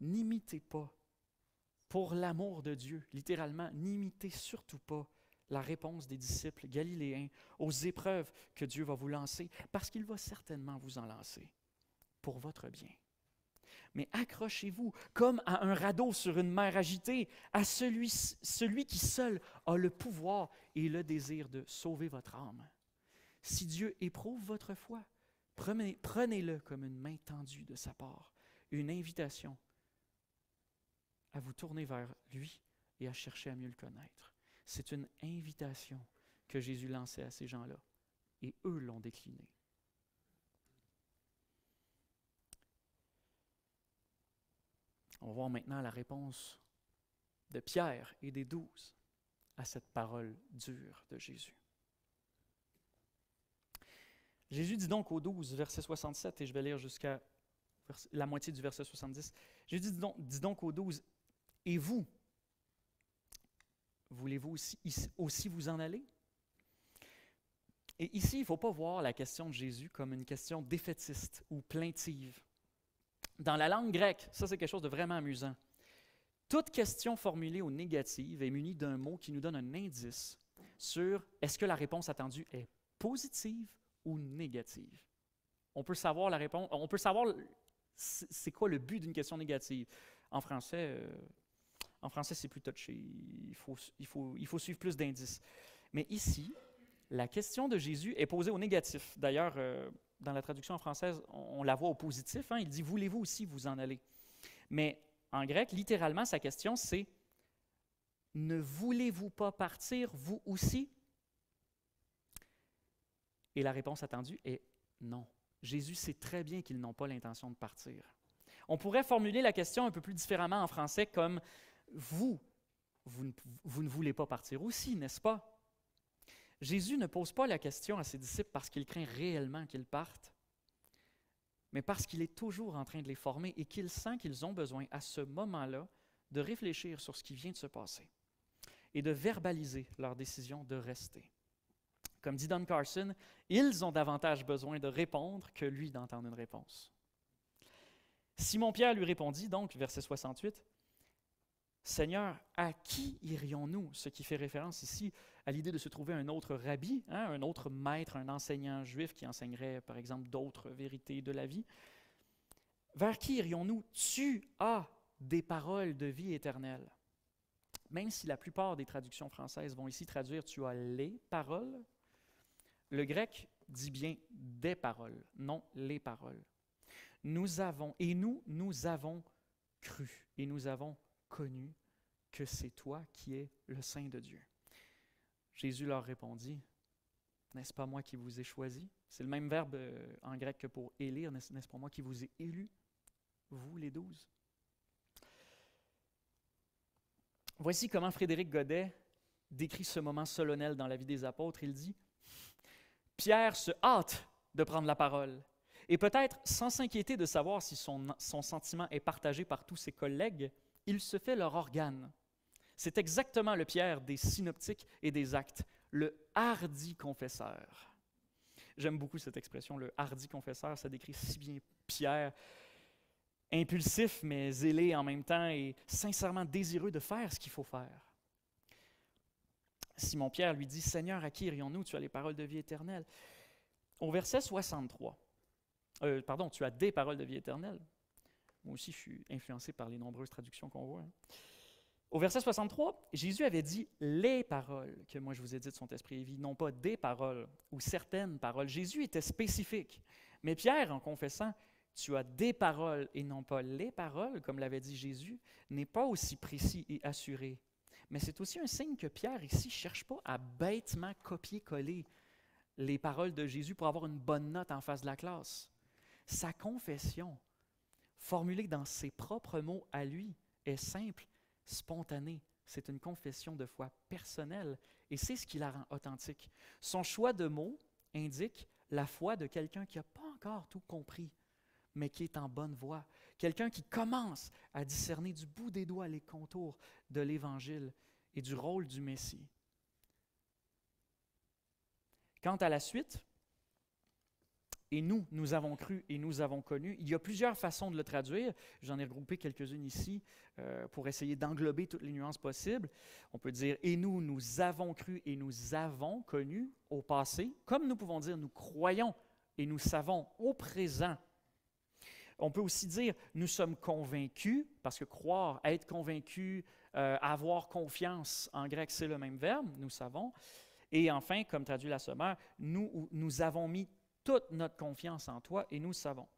N'imitez pas, pour l'amour de Dieu, littéralement, n'imitez surtout pas la réponse des disciples galiléens aux épreuves que Dieu va vous lancer, parce qu'il va certainement vous en lancer pour votre bien. Mais accrochez-vous comme à un radeau sur une mer agitée à celui qui seul a le pouvoir et le désir de sauver votre âme. Si Dieu éprouve votre foi, prenez-le comme une main tendue de sa part, une invitation à vous tourner vers lui et à chercher à mieux le connaître. C'est une invitation que Jésus lançait à ces gens-là, et eux l'ont déclinée. On va voir maintenant la réponse de Pierre et des 12 à cette parole dure de Jésus. Jésus dit donc aux 12, verset 67, et je vais lire jusqu'à la moitié du verset 70. Jésus dit donc aux 12, « Et vous, voulez-vous aussi vous en aller? » Et ici, il ne faut pas voir la question de Jésus comme une question défaitiste ou plaintive. Dans la langue grecque, ça c'est quelque chose de vraiment amusant. Toute question formulée au négatif est munie d'un mot qui nous donne un indice sur est-ce que la réponse attendue est positive ou négative. On peut savoir la réponse, on peut savoir c'est quoi le but d'une question négative. En français, c'est plus touché. Il faut suivre plus d'indices. Mais ici, la question de Jésus est posée au négatif. D'ailleurs, dans la traduction en française, on la voit au positif. Il dit « Voulez-vous aussi vous en aller? » Mais en grec, littéralement, sa question, c'est « Ne voulez-vous pas partir, vous aussi? » Et la réponse attendue est « Non ». Jésus sait très bien qu'ils n'ont pas l'intention de partir. On pourrait formuler la question un peu plus différemment en français comme « Vous ne voulez pas partir aussi, n'est-ce pas? » Jésus ne pose pas la question à ses disciples parce qu'il craint réellement qu'ils partent, mais parce qu'il est toujours en train de les former et qu'il sent qu'ils ont besoin à ce moment-là de réfléchir sur ce qui vient de se passer et de verbaliser leur décision de rester. Comme dit Don Carson, ils ont davantage besoin de répondre que lui d'entendre une réponse. Simon-Pierre lui répondit donc, verset 68, « Seigneur, à qui irions-nous? » Ce qui fait référence ici à l'idée de se trouver un autre rabbi, un autre maître, un enseignant juif qui enseignerait, par exemple, d'autres vérités de la vie. Vers qui irions-nous? Tu as des paroles de vie éternelle. Même si la plupart des traductions françaises vont ici traduire « tu as les paroles », le grec dit bien « des paroles », non « les paroles ». Nous avons cru et nous avons connu que c'est toi qui es le Saint de Dieu. Jésus leur répondit, « N'est-ce pas moi qui vous ai choisi? » C'est le même verbe en grec que pour « élire », n'est-ce pas moi qui vous ai élus, vous les 12? Voici comment Frédéric Godet décrit ce moment solennel dans la vie des apôtres. Il dit, « Pierre se hâte de prendre la parole, et peut-être sans s'inquiéter de savoir si son sentiment est partagé par tous ses collègues, il se fait leur organe. C'est exactement le Pierre des synoptiques et des actes, le hardi confesseur. » J'aime beaucoup cette expression, le hardi confesseur, ça décrit si bien Pierre, impulsif mais zélé en même temps et sincèrement désireux de faire ce qu'il faut faire. Simon-Pierre lui dit, « Seigneur, à qui irions-nous? Tu as les paroles de vie éternelle. » Au verset 63, tu as des paroles de vie éternelle. Moi aussi, je suis influencé par les nombreuses traductions qu'on voit. Au verset 63, Jésus avait dit « les paroles que moi je vous ai dites sont esprit et vie », non pas des paroles ou certaines paroles. Jésus était spécifique. Mais Pierre, en confessant « tu as des paroles et non pas les paroles », comme l'avait dit Jésus, n'est pas aussi précis et assuré. Mais c'est aussi un signe que Pierre, ici, ne cherche pas à bêtement copier-coller les paroles de Jésus pour avoir une bonne note en face de la classe. Sa confession, formulée dans ses propres mots à lui, est simple, spontanée. C'est une confession de foi personnelle et c'est ce qui la rend authentique. Son choix de mots indique la foi de quelqu'un qui n'a pas encore tout compris, mais qui est en bonne voie. Quelqu'un qui commence à discerner du bout des doigts les contours de l'Évangile et du rôle du Messie. Quant à la suite, et nous avons cru et nous avons connu, il y a plusieurs façons de le traduire. J'en ai regroupé quelques-unes ici pour essayer d'englober toutes les nuances possibles. On peut dire « et nous avons cru et nous avons connu » au passé, comme nous pouvons dire « nous croyons et nous savons » au présent. On peut aussi dire « nous sommes convaincus », parce que croire, être convaincu, avoir confiance, en grec c'est le même verbe, nous savons. Et enfin, comme traduit la Sommaire, nous avons mis toute notre confiance en toi et nous savons.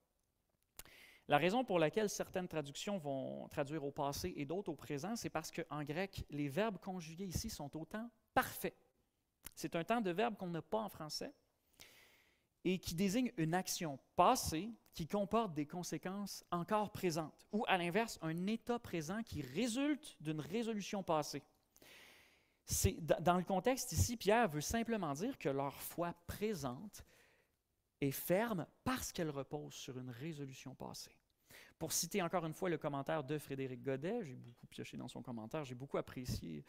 La raison pour laquelle certaines traductions vont traduire au passé et d'autres au présent, c'est parce qu'en grec, les verbes conjugués ici sont au temps parfait. C'est un temps de verbe qu'on n'a pas en français et qui désigne une action passée qui comporte des conséquences encore présentes ou, à l'inverse, un état présent qui résulte d'une résolution passée. Dans le contexte ici, Pierre veut simplement dire que leur foi présente est ferme parce qu'elle repose sur une résolution passée. Pour citer encore une fois le commentaire de Frédéric Godet, j'ai beaucoup pioché dans son commentaire, j'ai beaucoup apprécié.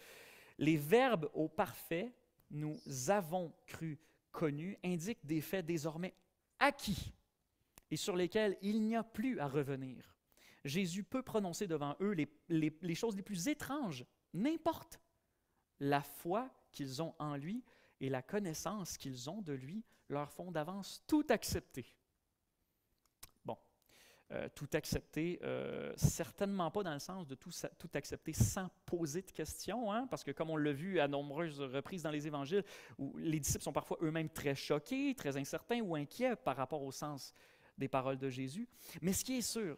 Les verbes au parfait, nous avons cru connus, indiquent des faits désormais acquis et sur lesquels il n'y a plus à revenir. Jésus peut prononcer devant eux les choses les plus étranges, n'importe. La foi qu'ils ont en lui et la connaissance qu'ils ont de lui leur font d'avance tout accepter. Bon, tout accepter, certainement pas dans le sens de tout accepter sans poser de questions, hein, parce que comme on l'a vu à nombreuses reprises dans les évangiles, où les disciples sont parfois eux-mêmes très choqués, très incertains ou inquiets par rapport au sens des paroles de Jésus. Mais ce qui est sûr,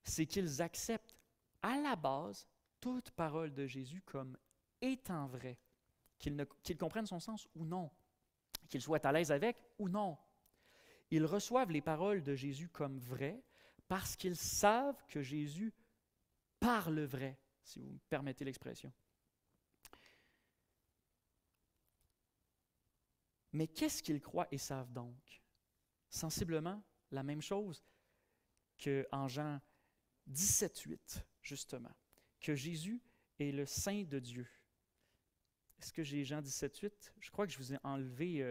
c'est qu'ils acceptent à la base toute parole de Jésus comme étant vraie, qu'ils comprennent son sens ou non, qu'ils soient à l'aise avec ou non. Ils reçoivent les paroles de Jésus comme vraies parce qu'ils savent que Jésus parle vrai, si vous me permettez l'expression. Mais qu'est-ce qu'ils croient et savent donc? Sensiblement la même chose qu'en Jean 17,8, justement, que Jésus est le Saint de Dieu. Est-ce que j'ai Jean 17,8? Je crois que je vous ai enlevé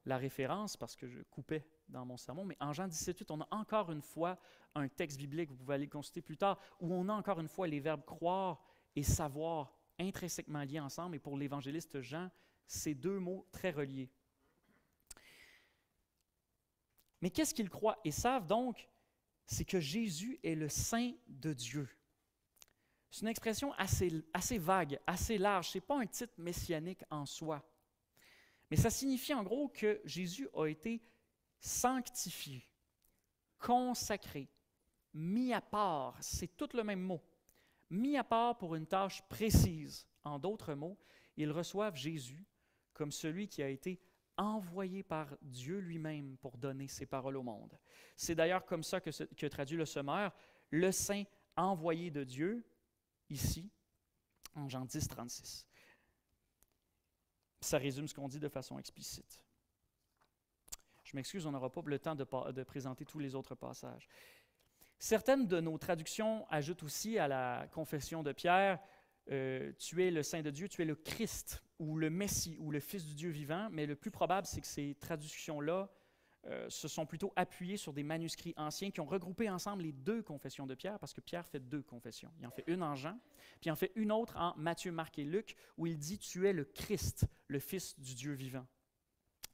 la référence parce que je coupais dans mon sermon, mais en Jean 17,8, on a encore une fois un texte biblique, vous pouvez aller le consulter plus tard, où on a encore une fois les verbes croire et savoir intrinsèquement liés ensemble, et pour l'évangéliste Jean, ces deux mots très reliés. Mais qu'est-ce qu'ils croient et savent donc? C'est que Jésus est le Saint de Dieu. C'est une expression assez vague, assez large. Ce n'est pas un titre messianique en soi. Mais ça signifie en gros que Jésus a été sanctifié, consacré, mis à part. C'est tout le même mot. Mis à part pour une tâche précise. En d'autres mots, ils reçoivent Jésus comme celui qui a été envoyé par Dieu lui-même pour donner ses paroles au monde. C'est d'ailleurs comme ça que traduit le sommaire, le Saint envoyé de Dieu, ici, en Jean 10, 36. Ça résume ce qu'on dit de façon explicite. Je m'excuse, on n'aura pas le temps de présenter tous les autres passages. Certaines de nos traductions ajoutent aussi à la confession de Pierre, tu es le Saint de Dieu, tu es le Christ, ou le Messie, ou le Fils du Dieu vivant, mais le plus probable, c'est que ces traductions-là se sont plutôt appuyées sur des manuscrits anciens qui ont regroupé ensemble les deux confessions de Pierre, parce que Pierre fait deux confessions. Il en fait une en Jean, puis il en fait une autre en Matthieu, Marc et Luc, où il dit « Tu es le Christ, le Fils du Dieu vivant ».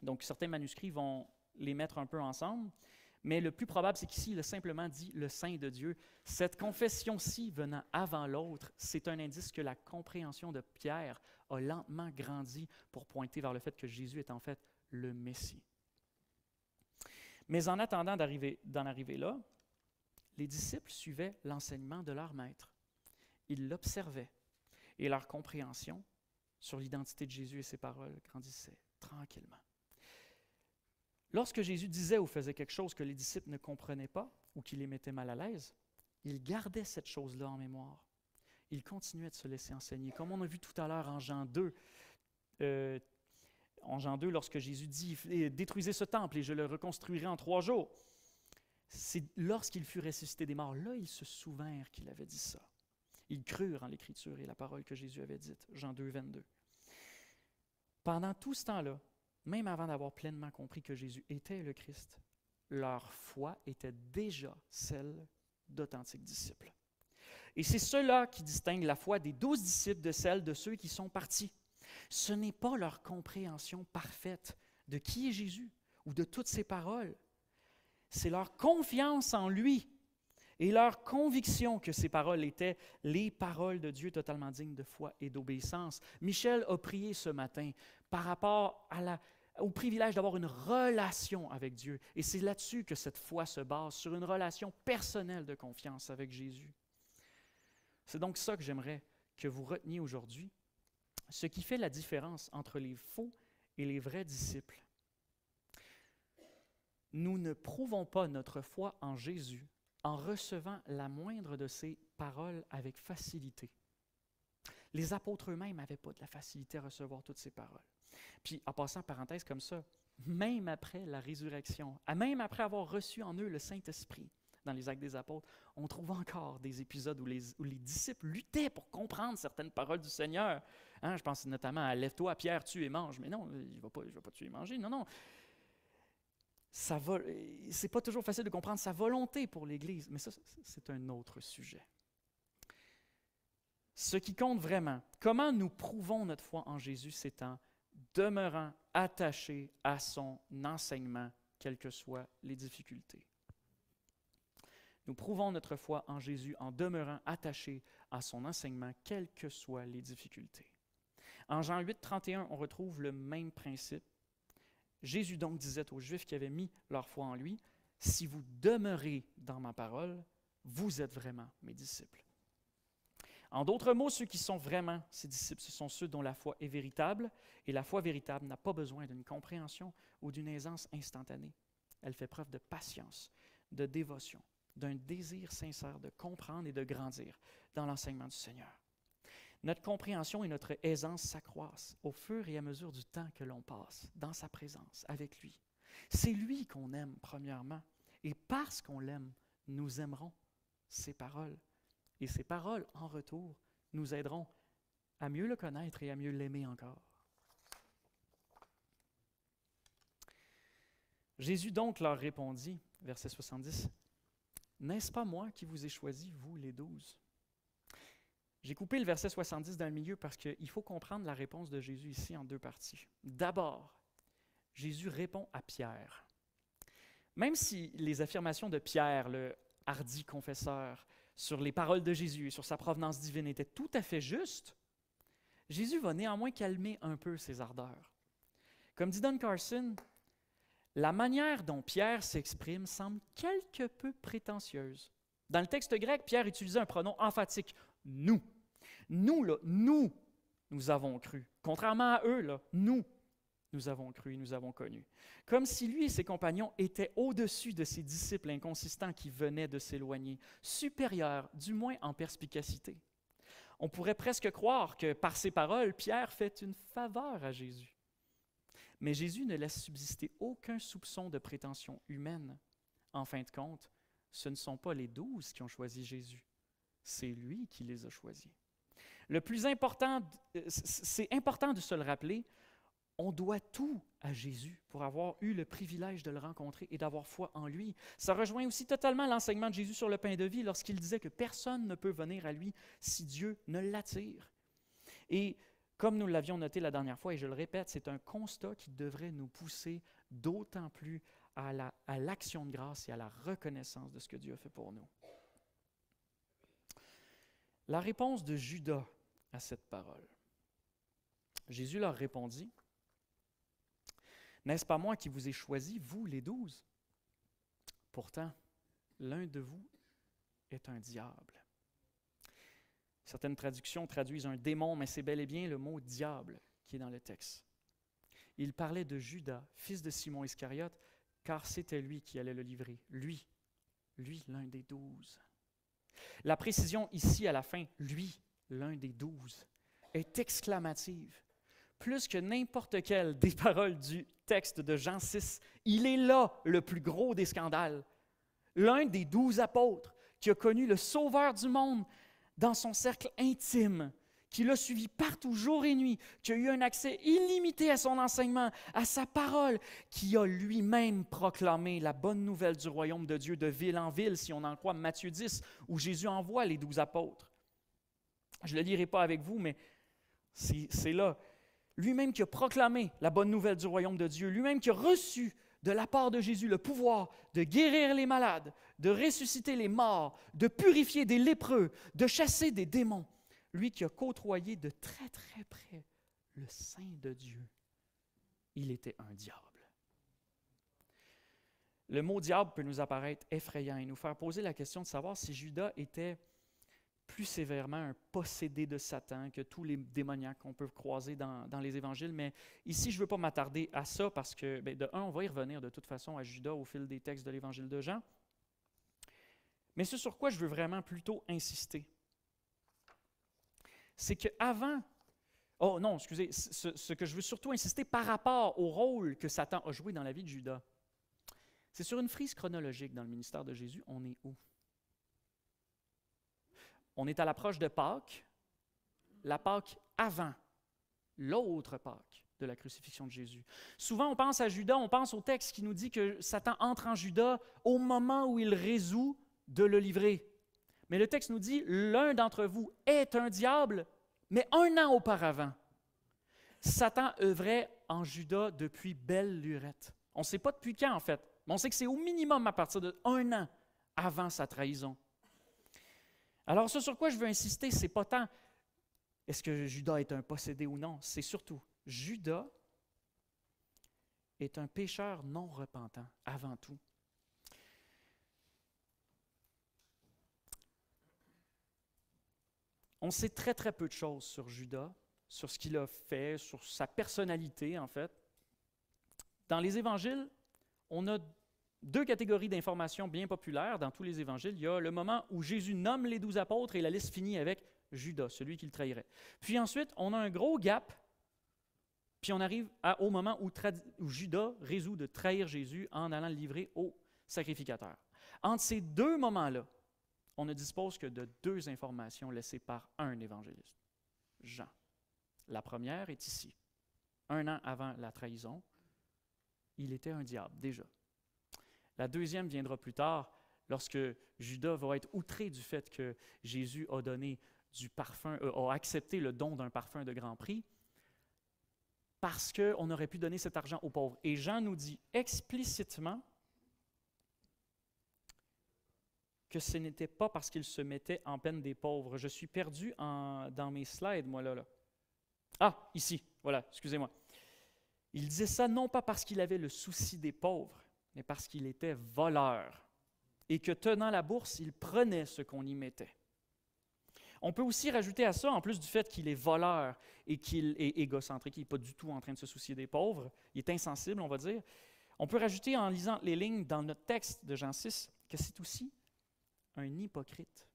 Donc, certains manuscrits vont les mettre un peu ensemble, mais le plus probable, c'est qu'ici, il a simplement dit « le Saint de Dieu ». Cette confession-ci, venant avant l'autre, c'est un indice que la compréhension de Pierre a lentement grandi pour pointer vers le fait que Jésus est en fait le Messie. Mais en attendant d'en arriver là, les disciples suivaient l'enseignement de leur maître. Ils l'observaient et leur compréhension sur l'identité de Jésus et ses paroles grandissait tranquillement. Lorsque Jésus disait ou faisait quelque chose que les disciples ne comprenaient pas ou qui les mettait mal à l'aise, ils gardaient cette chose-là en mémoire. Ils continuaient de se laisser enseigner. Comme on a vu tout à l'heure en Jean 2, lorsque Jésus dit « Détruisez ce temple et je le reconstruirai en 3 jours », c'est lorsqu'il fut ressuscité des morts, là, ils se souvinrent qu'il avait dit ça. Ils crurent en l'Écriture et la parole que Jésus avait dite, Jean 2, 22. Pendant tout ce temps-là, même avant d'avoir pleinement compris que Jésus était le Christ, leur foi était déjà celle d'authentiques disciples. Et c'est cela qui distingue la foi des 12 disciples de celle de ceux qui sont partis. Ce n'est pas leur compréhension parfaite de qui est Jésus ou de toutes ses paroles. C'est leur confiance en lui et leur conviction que ces paroles étaient les paroles de Dieu totalement dignes de foi et d'obéissance. Michel a prié ce matin par rapport au privilège d'avoir une relation avec Dieu. Et c'est là-dessus que cette foi se base, sur une relation personnelle de confiance avec Jésus. C'est donc ça que j'aimerais que vous reteniez aujourd'hui. Ce qui fait la différence entre les faux et les vrais disciples. Nous ne prouvons pas notre foi en Jésus en recevant la moindre de ses paroles avec facilité. Les apôtres eux-mêmes n'avaient pas de la facilité à recevoir toutes ces paroles. Puis, en passant parenthèse comme ça, même après la résurrection, même après avoir reçu en eux le Saint-Esprit, dans les Actes des Apôtres, on trouve encore des épisodes où les disciples luttaient pour comprendre certaines paroles du Seigneur. Hein, je pense notamment à « Lève-toi, Pierre, tue et mange ». Mais non, il ne va pas tuer et manger. Non, non. C'est pas toujours facile de comprendre sa volonté pour l'Église, mais ça, c'est un autre sujet. Ce qui compte vraiment, comment nous prouvons notre foi en Jésus, c'est en demeurant attachés à son enseignement, quelles que soient les difficultés. Nous prouvons notre foi en Jésus en demeurant attachés à son enseignement, quelles que soient les difficultés. En Jean 8, 31, on retrouve le même principe. Jésus donc disait aux Juifs qui avaient mis leur foi en lui, « Si vous demeurez dans ma parole, vous êtes vraiment mes disciples. » En d'autres mots, ceux qui sont vraiment ses disciples, ce sont ceux dont la foi est véritable, et la foi véritable n'a pas besoin d'une compréhension ou d'une aisance instantanée. Elle fait preuve de patience, de dévotion, d'un désir sincère de comprendre et de grandir dans l'enseignement du Seigneur. Notre compréhension et notre aisance s'accroissent au fur et à mesure du temps que l'on passe dans sa présence, avec lui. C'est lui qu'on aime, premièrement, et parce qu'on l'aime, nous aimerons ses paroles. Et ces paroles, en retour, nous aideront à mieux le connaître et à mieux l'aimer encore. Jésus donc leur répondit, verset 70, « N'est-ce pas moi qui vous ai choisi, vous les 12? » J'ai coupé le verset 70 dans le milieu parce qu'il faut comprendre la réponse de Jésus ici en deux parties. D'abord, Jésus répond à Pierre. Même si les affirmations de Pierre, le hardi confesseur, sur les paroles de Jésus et sur sa provenance divine étaient tout à fait justes, Jésus va néanmoins calmer un peu ses ardeurs. Comme dit Don Carson, la manière dont Pierre s'exprime semble quelque peu prétentieuse. Dans le texte grec, Pierre utilisait un pronom emphatique, « nous ». Nous, là, nous avons cru. Contrairement à eux, là, nous avons cru et nous avons connu. Comme si lui et ses compagnons étaient au-dessus de ces disciples inconsistants qui venaient de s'éloigner, supérieurs, du moins en perspicacité. On pourrait presque croire que par ses paroles, Pierre fait une faveur à Jésus. Mais Jésus ne laisse subsister aucun soupçon de prétention humaine. En fin de compte, ce ne sont pas les 12 qui ont choisi Jésus, c'est lui qui les a choisis. Le plus important, c'est important de se le rappeler, on doit tout à Jésus pour avoir eu le privilège de le rencontrer et d'avoir foi en lui. Ça rejoint aussi totalement l'enseignement de Jésus sur le pain de vie lorsqu'il disait que personne ne peut venir à lui si Dieu ne l'attire. Et comme nous l'avions noté la dernière fois, et je le répète, c'est un constat qui devrait nous pousser d'autant plus à l'action de grâce et à la reconnaissance de ce que Dieu a fait pour nous. La réponse de Judas à cette parole. Jésus leur répondit, « N'est-ce pas moi qui vous ai choisi, vous les 12? Pourtant, l'un de vous est un diable. » Certaines traductions traduisent un démon, mais c'est bel et bien le mot « diable » qui est dans le texte. Il parlait de Judas, fils de Simon Iscariote, car c'était lui qui allait le livrer. Lui, l'un des 12. La précision ici à la fin, lui, l'un des 12, est exclamative. Plus que n'importe quelle des paroles du texte de Jean 6, il est là le plus gros des scandales. L'un des 12 apôtres qui a connu le Sauveur du monde dans son cercle intime, qui l'a suivi partout, jour et nuit, qui a eu un accès illimité à son enseignement, à sa parole, qui a lui-même proclamé la bonne nouvelle du royaume de Dieu de ville en ville, si on en croit Matthieu 10, où Jésus envoie les 12 apôtres. Je ne le lirai pas avec vous, mais c'est là. Lui-même qui a proclamé la bonne nouvelle du royaume de Dieu, lui-même qui a reçu de la part de Jésus le pouvoir de guérir les malades, de ressusciter les morts, de purifier des lépreux, de chasser des démons. Lui qui a côtoyé de très très près le Saint de Dieu, il était un diable. Le mot diable peut nous apparaître effrayant et nous faire poser la question de savoir si Judas était plus sévèrement un possédé de Satan que tous les démoniaques qu'on peut croiser dans les évangiles. Mais ici, je ne veux pas m'attarder à ça parce que, de un, on va y revenir de toute façon à Judas au fil des textes de l'évangile de Jean. Mais ce sur quoi je veux vraiment plutôt insister, c'est qu'avant, ce que je veux surtout insister par rapport au rôle que Satan a joué dans la vie de Judas, C'est sur une frise chronologique dans le ministère de Jésus. On est où? On est à l'approche de Pâques, la Pâques avant l'autre Pâques de la crucifixion de Jésus. Souvent, on pense à Judas, on pense au texte qui nous dit que Satan entre en Judas au moment où il résout de le livrer. Mais le texte nous dit, l'un d'entre vous est un diable, mais 1 an auparavant. Satan œuvrait en Judas depuis belle lurette. On ne sait pas depuis quand, en fait, mais on sait que c'est au minimum à partir de 1 an avant sa trahison. Alors, ce sur quoi je veux insister, ce n'est pas tant est-ce que Judas est un possédé ou non, c'est surtout Judas est un pécheur non repentant, avant tout. On sait très, très peu de choses sur Judas, sur ce qu'il a fait, sur sa personnalité, en fait. Dans les évangiles, on a 2 catégories d'informations bien populaires dans tous les évangiles. Il y a le moment où Jésus nomme les 12 apôtres et la liste finit avec Judas, celui qui le trahirait. Puis ensuite, on a un gros gap, puis on arrive au moment où Judas résout de trahir Jésus en allant le livrer au sacrificateur. Entre ces 2 moments-là, on ne dispose que de 2 informations laissées par un évangéliste, Jean. La première est ici. 1 an avant la trahison, il était un diable, déjà. La deuxième viendra plus tard, lorsque Judas va être outré du fait que Jésus a donné du parfum, a accepté le don d'un parfum de grand prix, parce qu'on aurait pu donner cet argent aux pauvres. Et Jean nous dit explicitement que ce n'était pas parce qu'il se mettait en peine des pauvres. Je suis perdu dans mes slides, moi, là. Ah, ici, voilà, excusez-moi. Il disait ça non pas parce qu'il avait le souci des pauvres, mais parce qu'il était voleur et que tenant la bourse, il prenait ce qu'on y mettait. On peut aussi rajouter à ça, en plus du fait qu'il est voleur et qu'il est égocentrique, il n'est pas du tout en train de se soucier des pauvres, il est insensible, on va dire, on peut rajouter en lisant les lignes dans notre texte de Jean 6 que c'est aussi un hypocrite.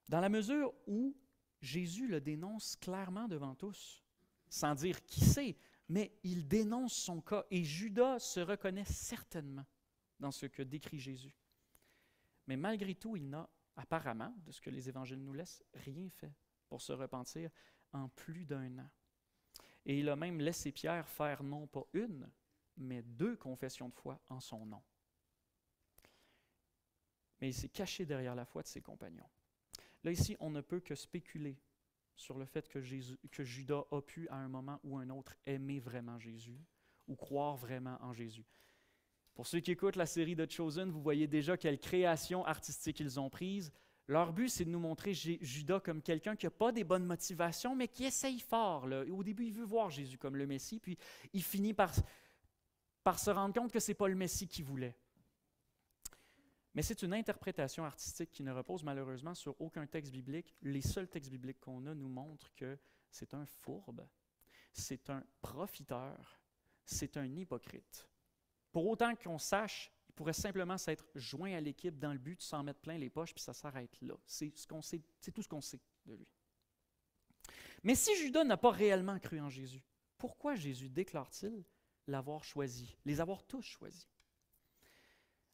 Dans la mesure où Jésus le dénonce clairement devant tous, sans dire qui c'est, mais il dénonce son cas et Judas se reconnaît certainement dans ce que décrit Jésus. Mais malgré tout, il n'a apparemment, de ce que les évangiles nous laissent, rien fait pour se repentir en plus d'1 an. Et il a même laissé Pierre faire non pas 1, mais 2 confessions de foi en son nom. Mais il s'est caché derrière la foi de ses compagnons. Là, ici, on ne peut que spéculer sur le fait que Judas a pu, à un moment ou un autre, aimer vraiment Jésus ou croire vraiment en Jésus. Pour ceux qui écoutent la série The Chosen, vous voyez déjà quelle création artistique ils ont prise. Leur but, c'est de nous montrer Judas comme quelqu'un qui n'a pas des bonnes motivations, mais qui essaye fort. Là. Au début, il veut voir Jésus comme le Messie, puis il finit par se rendre compte que ce n'est pas le Messie qu'il voulait. Mais c'est une interprétation artistique qui ne repose malheureusement sur aucun texte biblique. Les seuls textes bibliques qu'on a nous montrent que c'est un fourbe, c'est un profiteur, c'est un hypocrite. Pour autant qu'on sache, il pourrait simplement s'être joint à l'équipe dans le but de s'en mettre plein les poches, puis ça s'arrête là. C'est tout ce qu'on sait de lui. Mais si Judas n'a pas réellement cru en Jésus, pourquoi Jésus déclare-t-il l'avoir choisi, les avoir tous choisis?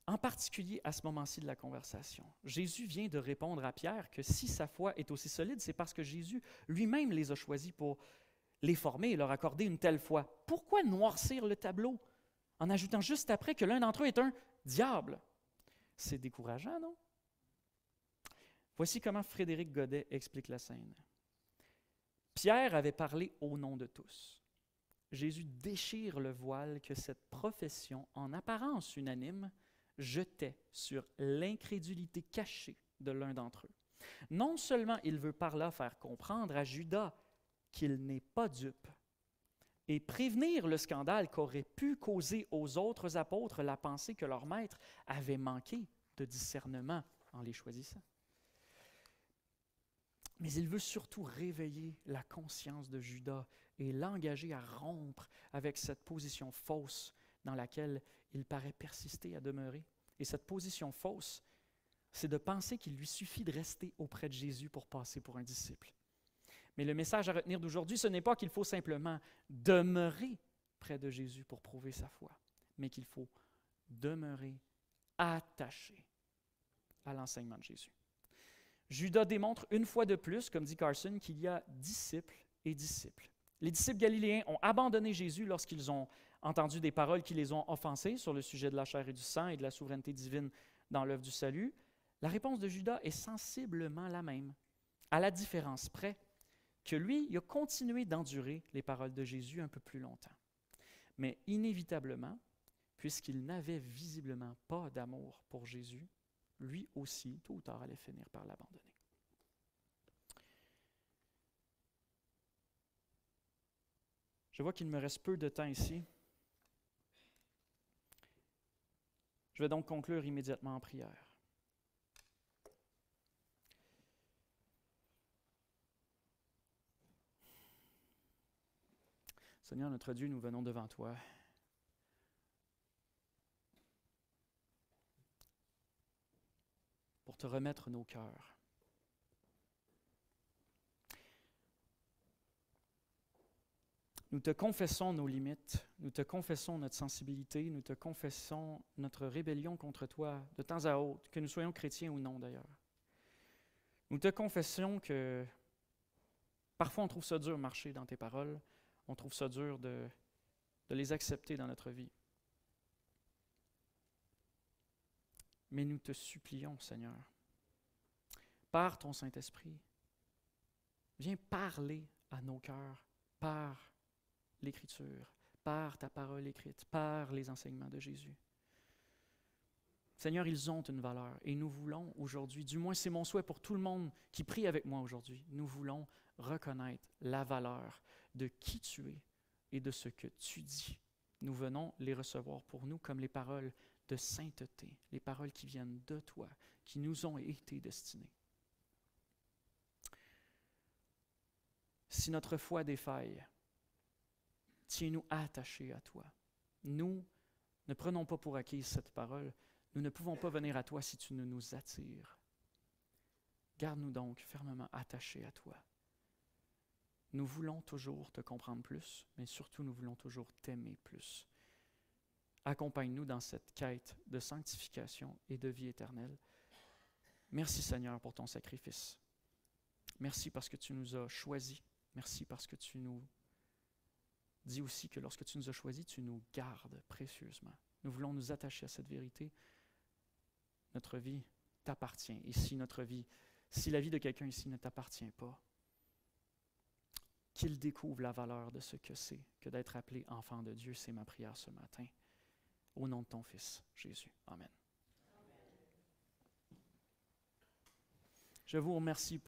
En particulier à ce moment-ci de la conversation, Jésus vient de répondre à Pierre que si sa foi est aussi solide, c'est parce que Jésus lui-même les a choisis pour les former et leur accorder une telle foi. Pourquoi noircir le tableau en ajoutant juste après que l'un d'entre eux est un diable? C'est décourageant, non? Voici comment Frédéric Godet explique la scène. Pierre avait parlé au nom de tous. Jésus déchire le voile que cette profession, en apparence unanime, jetait sur l'incrédulité cachée de l'un d'entre eux. Non seulement il veut par là faire comprendre à Judas qu'il n'est pas dupe et prévenir le scandale qu'aurait pu causer aux autres apôtres la pensée que leur maître avait manqué de discernement en les choisissant. Mais il veut surtout réveiller la conscience de Judas et l'engager à rompre avec cette position fausse dans laquelle il paraît persister à demeurer. Et cette position fausse, c'est de penser qu'il lui suffit de rester auprès de Jésus pour passer pour un disciple. Mais le message à retenir d'aujourd'hui, ce n'est pas qu'il faut simplement demeurer près de Jésus pour prouver sa foi, mais qu'il faut demeurer attaché à l'enseignement de Jésus. Judas démontre une fois de plus, comme dit Carson, qu'il y a disciples et disciples. Les disciples galiléens ont abandonné Jésus lorsqu'ils ont entendu des paroles qui les ont offensés sur le sujet de la chair et du sang et de la souveraineté divine dans l'œuvre du salut. La réponse de Judas est sensiblement la même, à la différence près que lui, il a continué d'endurer les paroles de Jésus un peu plus longtemps. Mais inévitablement, puisqu'il n'avait visiblement pas d'amour pour Jésus, lui aussi, tôt ou tard, allait finir par l'abandonner. Je vois qu'il me reste peu de temps ici. Je vais donc conclure immédiatement en prière. Seigneur notre Dieu, nous venons devant toi. Pour te remettre nos cœurs. Nous te confessons nos limites, nous te confessons notre sensibilité, nous te confessons notre rébellion contre toi de temps à autre, que nous soyons chrétiens ou non d'ailleurs. Nous te confessons que parfois on trouve ça dur de marcher dans tes paroles, on trouve ça dur de les accepter dans notre vie. Mais nous te supplions, Seigneur, par ton Saint-Esprit, viens parler à nos cœurs par l'Écriture, par ta parole écrite, par les enseignements de Jésus. Seigneur, ils ont une valeur et nous voulons aujourd'hui, du moins c'est mon souhait pour tout le monde qui prie avec moi aujourd'hui, nous voulons reconnaître la valeur de qui tu es et de ce que tu dis. Nous venons les recevoir pour nous comme les paroles de sainteté, les paroles qui viennent de toi, qui nous ont été destinées. Si notre foi défaille, tiens-nous attachés à toi. Nous ne prenons pas pour acquise cette parole. Nous ne pouvons pas venir à toi si tu ne nous attires. Garde-nous donc fermement attachés à toi. Nous voulons toujours te comprendre plus, mais surtout nous voulons toujours t'aimer plus. Accompagne-nous dans cette quête de sanctification et de vie éternelle. Merci Seigneur pour ton sacrifice. Merci parce que tu nous as choisis. Merci parce que tu nous dis aussi que lorsque tu nous as choisis, tu nous gardes précieusement. Nous voulons nous attacher à cette vérité. Notre vie t'appartient. Et si la vie de quelqu'un ici ne t'appartient pas, qu'il découvre la valeur de ce que c'est que d'être appelé enfant de Dieu. C'est ma prière ce matin. Au nom de ton Fils, Jésus. Amen. Je vous remercie.